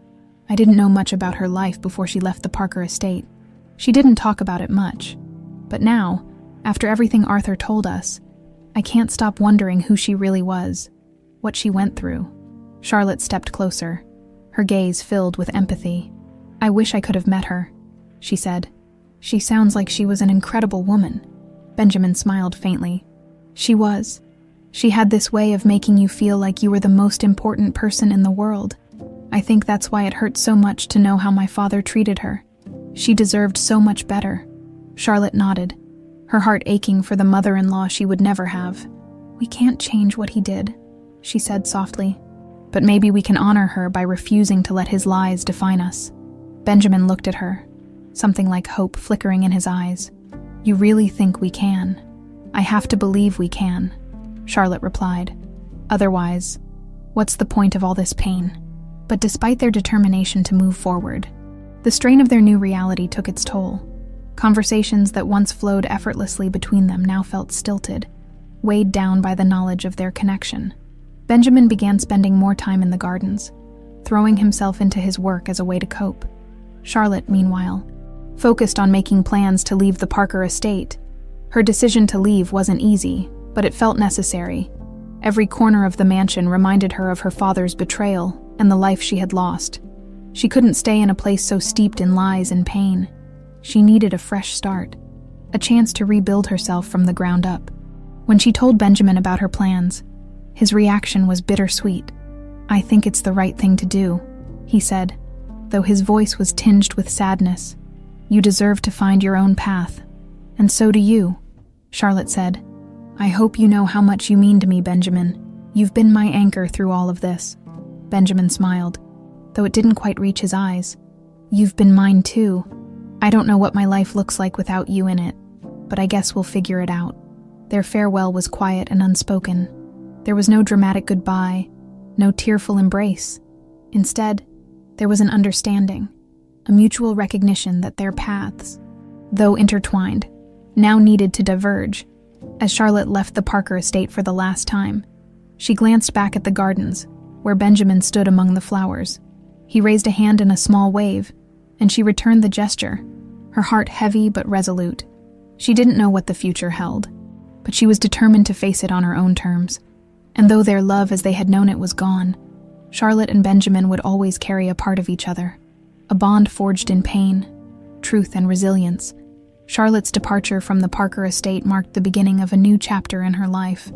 I didn't know much about her life before she left the Parker estate. She didn't talk about it much. But now, after everything Arthur told us, I can't stop wondering who she really was, what she went through. Charlotte stepped closer, her gaze filled with empathy. I wish I could have met her, she said. She sounds like she was an incredible woman. Benjamin smiled faintly. She was. She had this way of making you feel like you were the most important person in the world. I think that's why it hurt so much to know how my father treated her. She deserved so much better. Charlotte nodded, her heart aching for the mother-in-law she would never have. We can't change what he did, she said softly. But maybe we can honor her by refusing to let his lies define us. Benjamin looked at her, something like hope flickering in his eyes. You really think we can? I have to believe we can, Charlotte replied. Otherwise, what's the point of all this pain? But despite their determination to move forward, the strain of their new reality took its toll. Conversations that once flowed effortlessly between them now felt stilted, weighed down by the knowledge of their connection. Benjamin began spending more time in the gardens, throwing himself into his work as a way to cope. Charlotte, meanwhile, focused on making plans to leave the Parker estate. Her decision to leave wasn't easy, but it felt necessary. Every corner of the mansion reminded her of her father's betrayal and the life she had lost. She couldn't stay in a place so steeped in lies and pain. She needed a fresh start, a chance to rebuild herself from the ground up. When she told Benjamin about her plans, his reaction was bittersweet. I think it's the right thing to do, he said, though his voice was tinged with sadness. You deserve to find your own path. And so do you, Charlotte said. I hope you know how much you mean to me, Benjamin. You've been my anchor through all of this. Benjamin smiled, though it didn't quite reach his eyes. You've been mine too. I don't know what my life looks like without you in it, but I guess we'll figure it out. Their farewell was quiet and unspoken. There was no dramatic goodbye, no tearful embrace. Instead, there was an understanding, a mutual recognition that their paths, though intertwined, now needed to diverge. As Charlotte left the Parker estate for the last time, she glanced back at the gardens, where Benjamin stood among the flowers. He raised a hand in a small wave, and she returned the gesture, her heart heavy but resolute. She didn't know what the future held, but she was determined to face it on her own terms. And though their love as they had known it was gone, Charlotte and Benjamin would always carry a part of each other, a bond forged in pain, truth, and resilience. Charlotte's departure from the Parker estate marked the beginning of a new chapter in her life,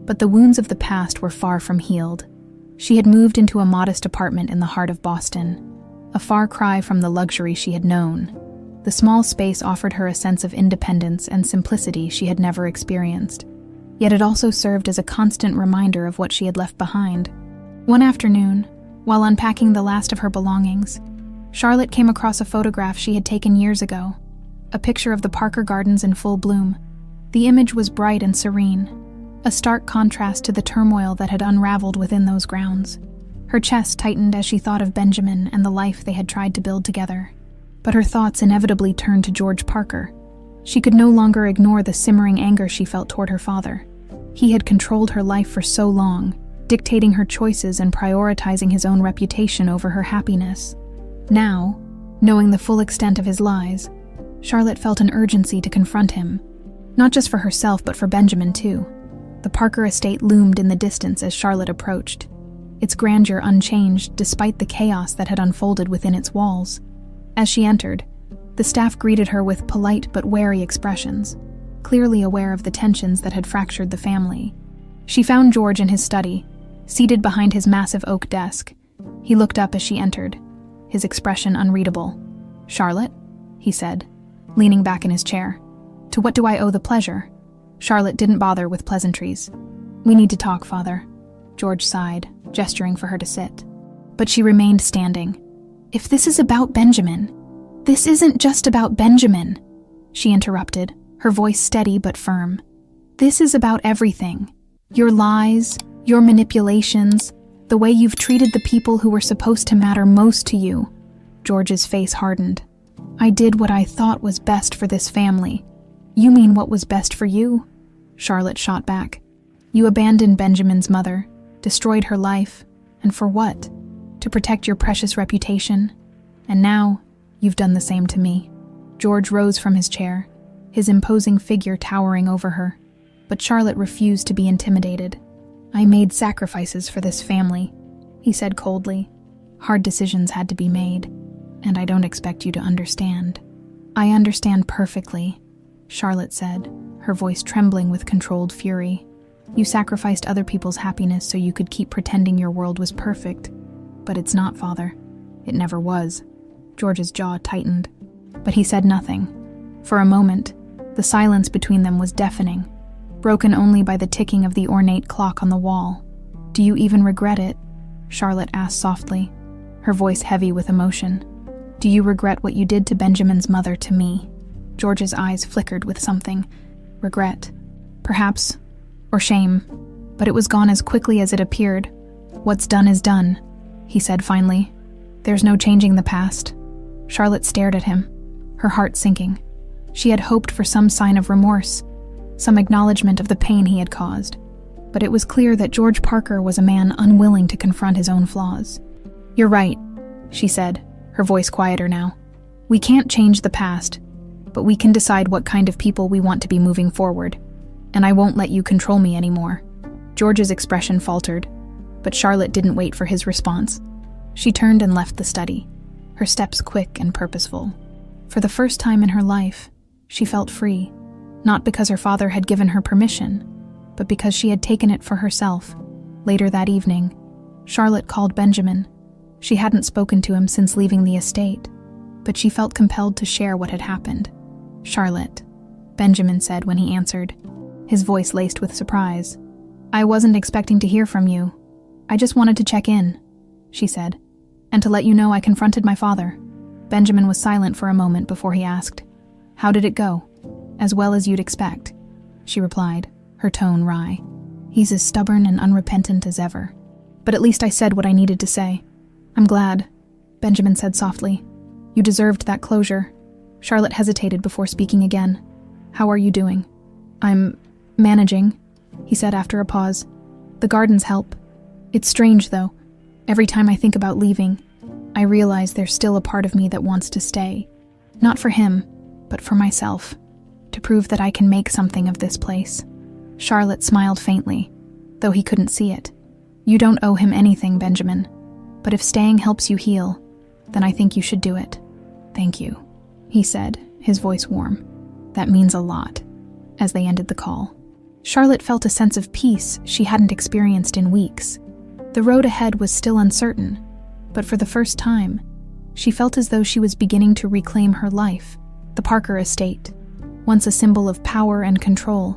but the wounds of the past were far from healed. She had moved into a modest apartment in the heart of Boston, a far cry from the luxury she had known. The small space offered her a sense of independence and simplicity she had never experienced, yet it also served as a constant reminder of what she had left behind. One afternoon, while unpacking the last of her belongings, Charlotte came across a photograph she had taken years ago, a picture of the Parker Gardens in full bloom. The image was bright and serene, a stark contrast to the turmoil that had unraveled within those grounds. Her chest tightened as she thought of Benjamin and the life they had tried to build together. But her thoughts inevitably turned to George Parker. She could no longer ignore the simmering anger she felt toward her father. He had controlled her life for so long, dictating her choices and prioritizing his own reputation over her happiness. Now, knowing the full extent of his lies, Charlotte felt an urgency to confront him, not just for herself but for Benjamin too. The Parker estate loomed in the distance as Charlotte approached, its grandeur unchanged despite the chaos that had unfolded within its walls. As she entered, the staff greeted her with polite but wary expressions, clearly aware of the tensions that had fractured the family. She found George in his study, seated behind his massive oak desk. He looked up as she entered, his expression unreadable. "Charlotte?" he said, leaning back in his chair. "To what do I owe the pleasure?" Charlotte didn't bother with pleasantries. "We need to talk, Father," George sighed, gesturing for her to sit. But she remained standing. "If this is about Benjamin, this isn't just about Benjamin," she interrupted, her voice steady but firm. "This is about everything. Your lies, your manipulations, the way you've treated the people who were supposed to matter most to you." George's face hardened. "I did what I thought was best for this family." "You mean what was best for you?" Charlotte shot back. "You abandoned Benjamin's mother, destroyed her life, and for what? To protect your precious reputation. And now, you've done the same to me." George rose from his chair, his imposing figure towering over her. But Charlotte refused to be intimidated. "I made sacrifices for this family," he said coldly. "Hard decisions had to be made, and I don't expect you to understand." "I understand perfectly," Charlotte said, her voice trembling with controlled fury. "You sacrificed other people's happiness so you could keep pretending your world was perfect. But it's not, Father. It never was." George's jaw tightened, but he said nothing. For a moment, the silence between them was deafening, broken only by the ticking of the ornate clock on the wall. "Do you even regret it?" Charlotte asked softly, her voice heavy with emotion. "Do you regret what you did to Benjamin's mother to me?" George's eyes flickered with something. Regret, perhaps, or shame, but it was gone as quickly as it appeared. "What's done is done," he said finally. "There's no changing the past." Charlotte stared at him, her heart sinking. She had hoped for some sign of remorse, some acknowledgement of the pain he had caused. But it was clear that George Parker was a man unwilling to confront his own flaws. "You're right," she said, her voice quieter now. "We can't change the past, but we can decide what kind of people we want to be moving forward. And I won't let you control me anymore." George's expression faltered, but Charlotte didn't wait for his response. She turned and left the study, her steps quick and purposeful. For the first time in her life, she felt free, not because her father had given her permission, but because she had taken it for herself. Later that evening, Charlotte called Benjamin. She hadn't spoken to him since leaving the estate, but she felt compelled to share what had happened. "Charlotte," Benjamin said when he answered, his voice laced with surprise. "I wasn't expecting to hear from you. I just wanted to check in," she said, "and to let you know I confronted my father." Benjamin was silent for a moment before he asked, "How did it go?" "As well as you'd expect," she replied, her tone wry. "He's as stubborn and unrepentant as ever. But at least I said what I needed to say." "I'm glad," Benjamin said softly. "You deserved that closure." Charlotte hesitated before speaking again. "How are you doing?" "I'm managing," he said after a pause. "The gardens help. It's strange, though. Every time I think about leaving, I realize there's still a part of me that wants to stay. Not for him, but for myself, to prove that I can make something of this place." Charlotte smiled faintly, though he couldn't see it. "You don't owe him anything, Benjamin. But if staying helps you heal, then I think you should do it." "Thank you," he said, his voice warm. "That means a lot," as they ended the call. Charlotte felt a sense of peace she hadn't experienced in weeks. The road ahead was still uncertain, but for the first time, she felt as though she was beginning to reclaim her life. The Parker estate, once a symbol of power and control,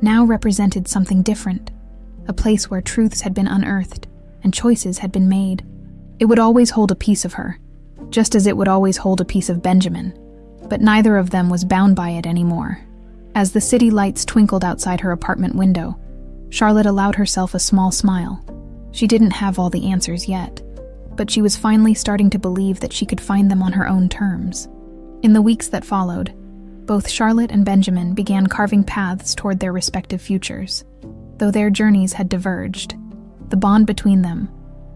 now represented something different, a place where truths had been unearthed and choices had been made. It would always hold a piece of her, just as it would always hold a piece of Benjamin, but neither of them was bound by it anymore. As the city lights twinkled outside her apartment window, Charlotte allowed herself a small smile. She didn't have all the answers yet, but she was finally starting to believe that she could find them on her own terms. In the weeks that followed, both Charlotte and Benjamin began carving paths toward their respective futures. Though their journeys had diverged, the bond between them,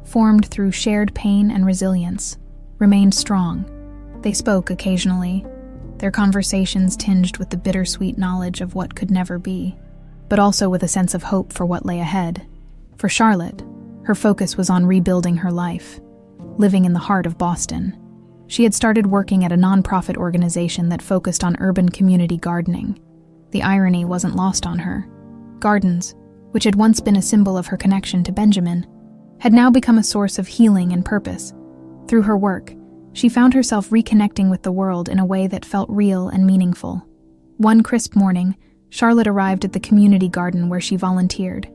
formed through shared pain and resilience, remained strong. They spoke occasionally, their conversations tinged with the bittersweet knowledge of what could never be, but also with a sense of hope for what lay ahead. For Charlotte, her focus was on rebuilding her life, living in the heart of Boston. She had started working at a nonprofit organization that focused on urban community gardening. The irony wasn't lost on her. Gardens, which had once been a symbol of her connection to Benjamin, had now become a source of healing and purpose. Through her work, she found herself reconnecting with the world in a way that felt real and meaningful. One crisp morning, Charlotte arrived at the community garden where she volunteered.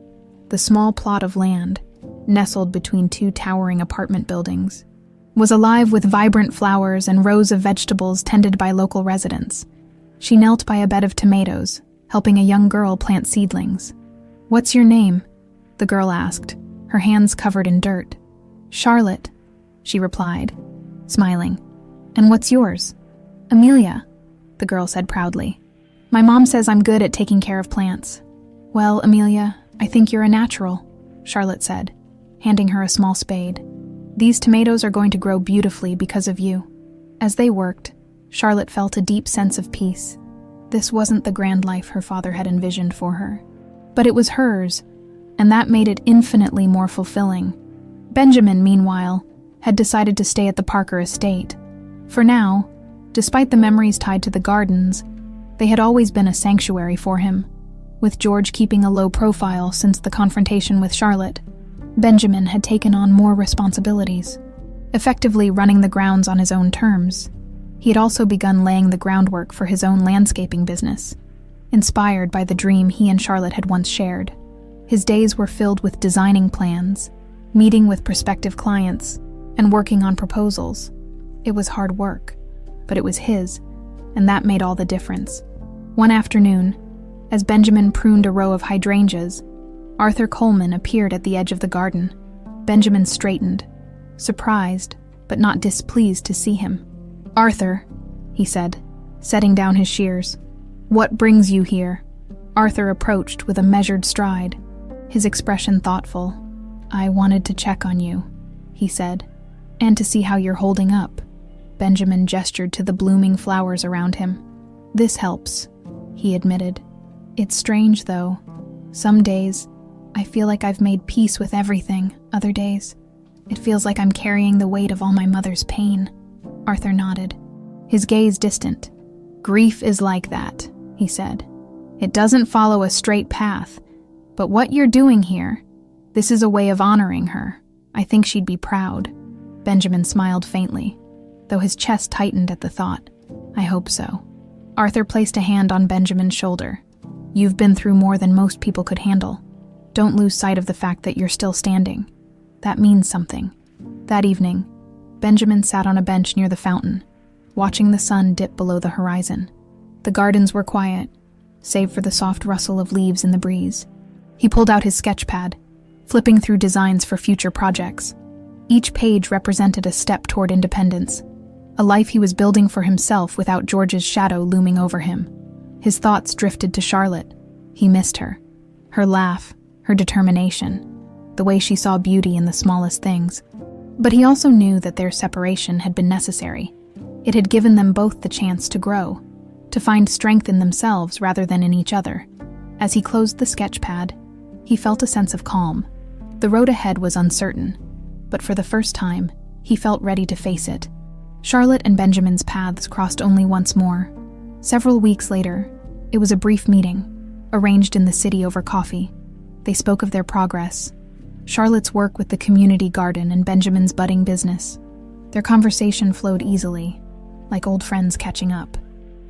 The small plot of land, nestled between two towering apartment buildings, was alive with vibrant flowers and rows of vegetables tended by local residents. She knelt by a bed of tomatoes, helping a young girl plant seedlings. "What's your name?" the girl asked, her hands covered in dirt. "Charlotte," she replied, smiling. "And what's yours?" "Amelia," the girl said proudly. "My mom says I'm good at taking care of plants." "Well, Amelia, I think you're a natural," Charlotte said, handing her a small spade. "These tomatoes are going to grow beautifully because of you." As they worked, Charlotte felt a deep sense of peace. This wasn't the grand life her father had envisioned for her. But it was hers, and that made it infinitely more fulfilling. Benjamin, meanwhile, had decided to stay at the Parker estate. For now, despite the memories tied to the gardens, they had always been a sanctuary for him. With George keeping a low profile since the confrontation with Charlotte, Benjamin had taken on more responsibilities, effectively running the grounds on his own terms. He had also begun laying the groundwork for his own landscaping business, inspired by the dream he and Charlotte had once shared. His days were filled with designing plans, meeting with prospective clients, and working on proposals. It was hard work, but it was his, and that made all the difference. One afternoon, as Benjamin pruned a row of hydrangeas, Arthur Coleman appeared at the edge of the garden. Benjamin straightened, surprised but not displeased to see him. "Arthur," he said, setting down his shears. "What brings you here?" Arthur approached with a measured stride, his expression thoughtful. "I wanted to check on you," he said, "and to see how you're holding up." Benjamin gestured to the blooming flowers around him. "This helps," he admitted. "It's strange, though. Some days, I feel like I've made peace with everything. Other days, it feels like I'm carrying the weight of all my mother's pain." Arthur nodded, his gaze distant. "Grief is like that," he said. "It doesn't follow a straight path, but what you're doing here, this is a way of honoring her. I think she'd be proud." Benjamin smiled faintly, though his chest tightened at the thought. "I hope so." Arthur placed a hand on Benjamin's shoulder. "You've been through more than most people could handle. Don't lose sight of the fact that you're still standing. That means something." That evening, Benjamin sat on a bench near the fountain, watching the sun dip below the horizon. The gardens were quiet, save for the soft rustle of leaves in the breeze. He pulled out his sketch pad, flipping through designs for future projects. Each page represented a step toward independence, a life he was building for himself without George's shadow looming over him. His thoughts drifted to Charlotte. He missed her. Her laugh, her determination, the way she saw beauty in the smallest things. But he also knew that their separation had been necessary. It had given them both the chance to grow, to find strength in themselves rather than in each other. As he closed the sketch pad, he felt a sense of calm. The road ahead was uncertain, but for the first time, he felt ready to face it. Charlotte and Benjamin's paths crossed only once more. Several weeks later, it was a brief meeting, arranged in the city over coffee. They spoke of their progress, Charlotte's work with the community garden and Benjamin's budding business. Their conversation flowed easily, like old friends catching up.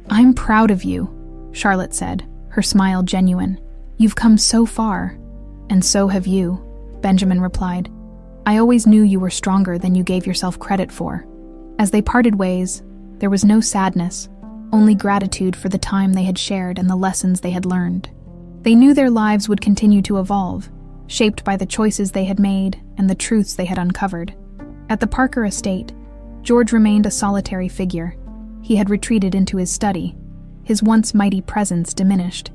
"I'm proud of you," Charlotte said, her smile genuine. "You've come so far." "And so have you," Benjamin replied. "I always knew you were stronger than you gave yourself credit for." As they parted ways, there was no sadness, only gratitude for the time they had shared and the lessons they had learned. They knew their lives would continue to evolve, shaped by the choices they had made and the truths they had uncovered. At the Parker estate, George remained a solitary figure. He had retreated into his study. His once mighty presence diminished.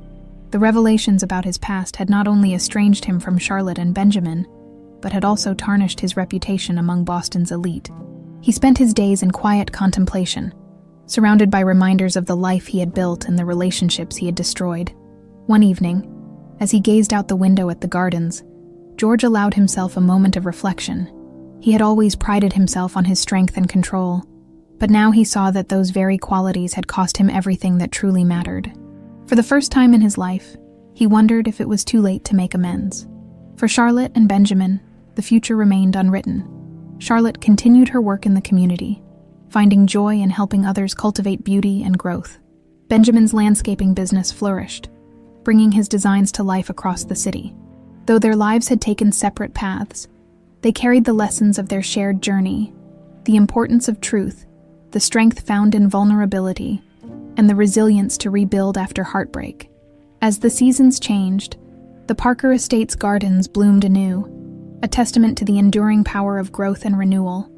The revelations about his past had not only estranged him from Charlotte and Benjamin, but had also tarnished his reputation among Boston's elite. He spent his days in quiet contemplation, surrounded by reminders of the life he had built and the relationships he had destroyed. One evening, as he gazed out the window at the gardens, George allowed himself a moment of reflection. He had always prided himself on his strength and control, but now he saw that those very qualities had cost him everything that truly mattered. For the first time in his life, he wondered if it was too late to make amends. For Charlotte and Benjamin, the future remained unwritten. Charlotte continued her work in the community, finding joy in helping others cultivate beauty and growth. Benjamin's landscaping business flourished, bringing his designs to life across the city. Though their lives had taken separate paths, they carried the lessons of their shared journey, the importance of truth, the strength found in vulnerability, and the resilience to rebuild after heartbreak. As the seasons changed, the Parker Estate's gardens bloomed anew, a testament to the enduring power of growth and renewal.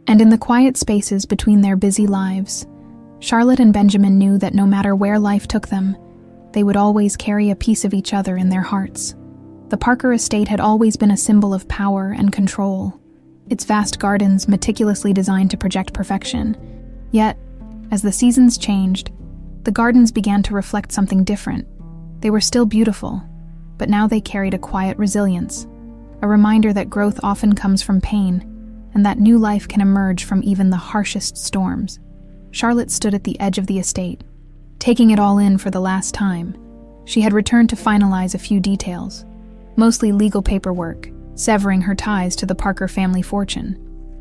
And in the quiet spaces between their busy lives, Charlotte and Benjamin knew that no matter where life took them, they would always carry a piece of each other in their hearts. The Parker estate had always been a symbol of power and control, its vast gardens meticulously designed to project perfection. Yet, as the seasons changed, the gardens began to reflect something different. They were still beautiful, but now they carried a quiet resilience, a reminder that growth often comes from pain, and that new life can emerge from even the harshest storms. Charlotte stood at the edge of the estate, taking it all in for the last time. She had returned to finalize a few details, mostly legal paperwork, severing her ties to the Parker family fortune.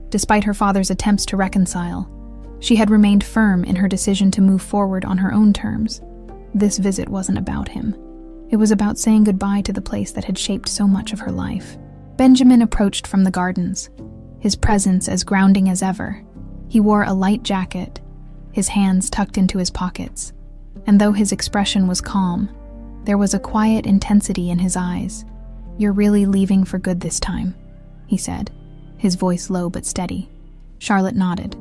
Despite her father's attempts to reconcile, she had remained firm in her decision to move forward on her own terms. This visit wasn't about him. It was about saying goodbye to the place that had shaped so much of her life. Benjamin approached from the gardens, his presence as grounding as ever. He wore a light jacket, his hands tucked into his pockets, and though his expression was calm, there was a quiet intensity in his eyes. "You're really leaving for good this time," he said, his voice low but steady. Charlotte nodded.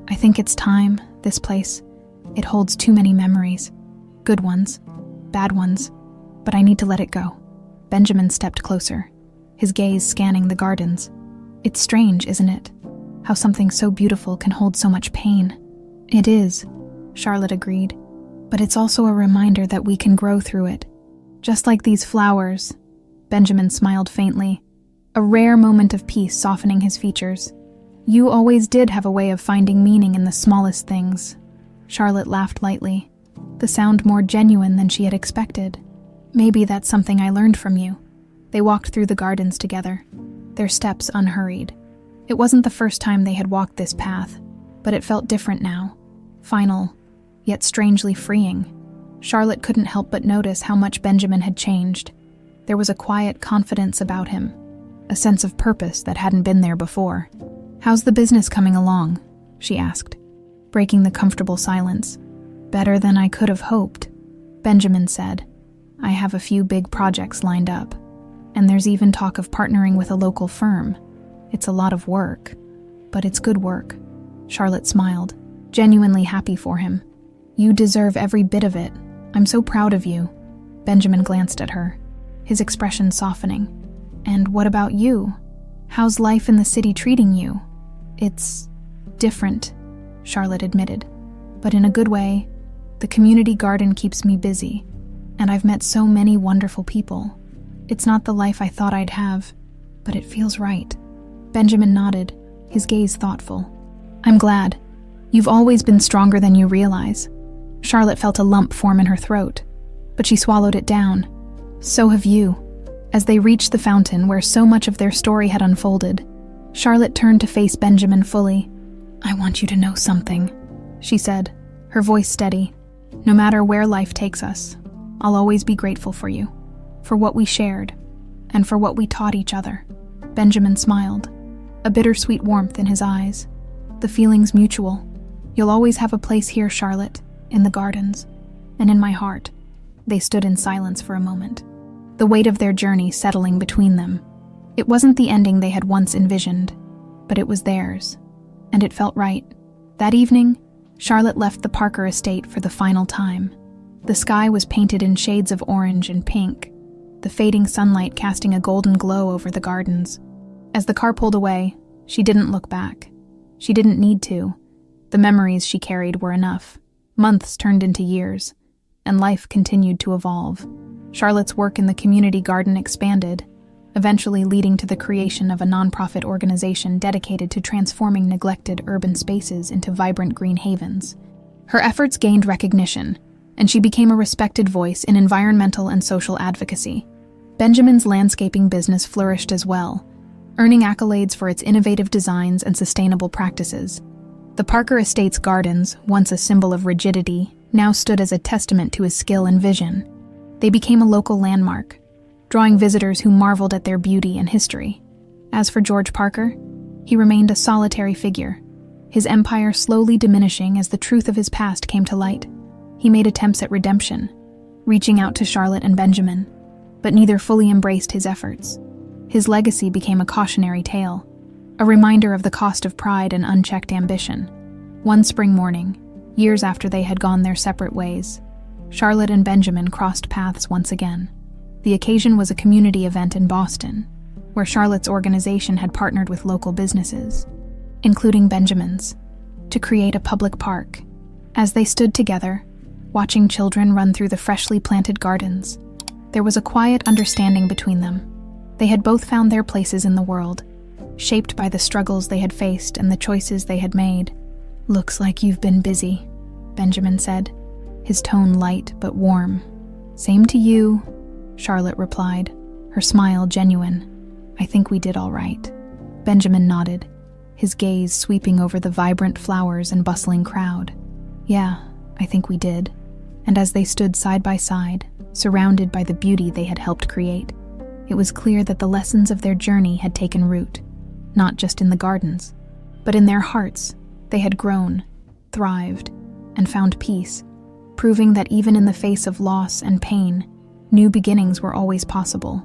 "I think it's time. This place, it holds too many memories. Good ones, bad ones, but I need to let it go." Benjamin stepped closer, his gaze scanning the gardens. "It's strange, isn't it? How something so beautiful can hold so much pain." "It is," Charlotte agreed, "but it's also a reminder that we can grow through it. Just like these flowers." Benjamin smiled faintly, a rare moment of peace softening his features. "You always did have a way of finding meaning in the smallest things." Charlotte laughed lightly, the sound more genuine than she had expected. "Maybe that's something I learned from you." They walked through the gardens together, their steps unhurried. It wasn't the first time they had walked this path, but it felt different now, final, yet strangely freeing. Charlotte couldn't help but notice how much Benjamin had changed. There was a quiet confidence about him, a sense of purpose that hadn't been there before. "How's the business coming along?" she asked, breaking the comfortable silence. "Better than I could have hoped," Benjamin said. "I have a few big projects lined up, and there's even talk of partnering with a local firm. It's a lot of work, but it's good work." Charlotte smiled, genuinely happy for him. "You deserve every bit of it. I'm so proud of you." Benjamin glanced at her, his expression softening. "And what about you? How's life in the city treating you?" "It's different," Charlotte admitted, "but in a good way. The community garden keeps me busy, and I've met so many wonderful people. It's not the life I thought I'd have, but it feels right." Benjamin nodded, his gaze thoughtful. "I'm glad. You've always been stronger than you realize." Charlotte felt a lump form in her throat, but she swallowed it down. "So have you." As they reached the fountain where so much of their story had unfolded, Charlotte turned to face Benjamin fully. "I want you to know something," she said, her voice steady. "No matter where life takes us, I'll always be grateful for you, for what we shared, and for what we taught each other." Benjamin smiled, a bittersweet warmth in his eyes. "The feeling's mutual. You'll always have a place here, Charlotte, in the gardens, and in my heart." They stood in silence for a moment, the weight of their journey settling between them. It wasn't the ending they had once envisioned, but it was theirs, and it felt right. That evening, Charlotte left the Parker estate for the final time. The sky was painted in shades of orange and pink, the fading sunlight casting a golden glow over the gardens. As the car pulled away, she didn't look back. She didn't need to. The memories she carried were enough. Months turned into years, and life continued to evolve. Charlotte's work in the community garden expanded, eventually leading to the creation of a nonprofit organization dedicated to transforming neglected urban spaces into vibrant green havens. Her efforts gained recognition, and she became a respected voice in environmental and social advocacy. Benjamin's landscaping business flourished as well, earning accolades for its innovative designs and sustainable practices. The Parker Estate's gardens, once a symbol of rigidity, now stood as a testament to his skill and vision. They became a local landmark, drawing visitors who marveled at their beauty and history. As for George Parker, he remained a solitary figure, his empire slowly diminishing as the truth of his past came to light. He made attempts at redemption, reaching out to Charlotte and Benjamin, but neither fully embraced his efforts. His legacy became a cautionary tale, a reminder of the cost of pride and unchecked ambition. One spring morning, years after they had gone their separate ways, Charlotte and Benjamin crossed paths once again. The occasion was a community event in Boston, where Charlotte's organization had partnered with local businesses, including Benjamin's, to create a public park. As they stood together, watching children run through the freshly planted gardens, There was a quiet understanding between them. They had both found their places in the world, shaped by the struggles they had faced and the choices they had made. "Looks like you've been busy," Benjamin said, his tone light but warm. "Same to you," Charlotte replied, her smile genuine. "I think we did all right." Benjamin nodded, his gaze sweeping over the vibrant flowers and bustling crowd. "Yeah, I think we did." And as they stood side by side, surrounded by the beauty they had helped create, it was clear that the lessons of their journey had taken root, not just in the gardens, but in their hearts. They had grown, thrived, and found peace, proving that even in the face of loss and pain, new beginnings were always possible.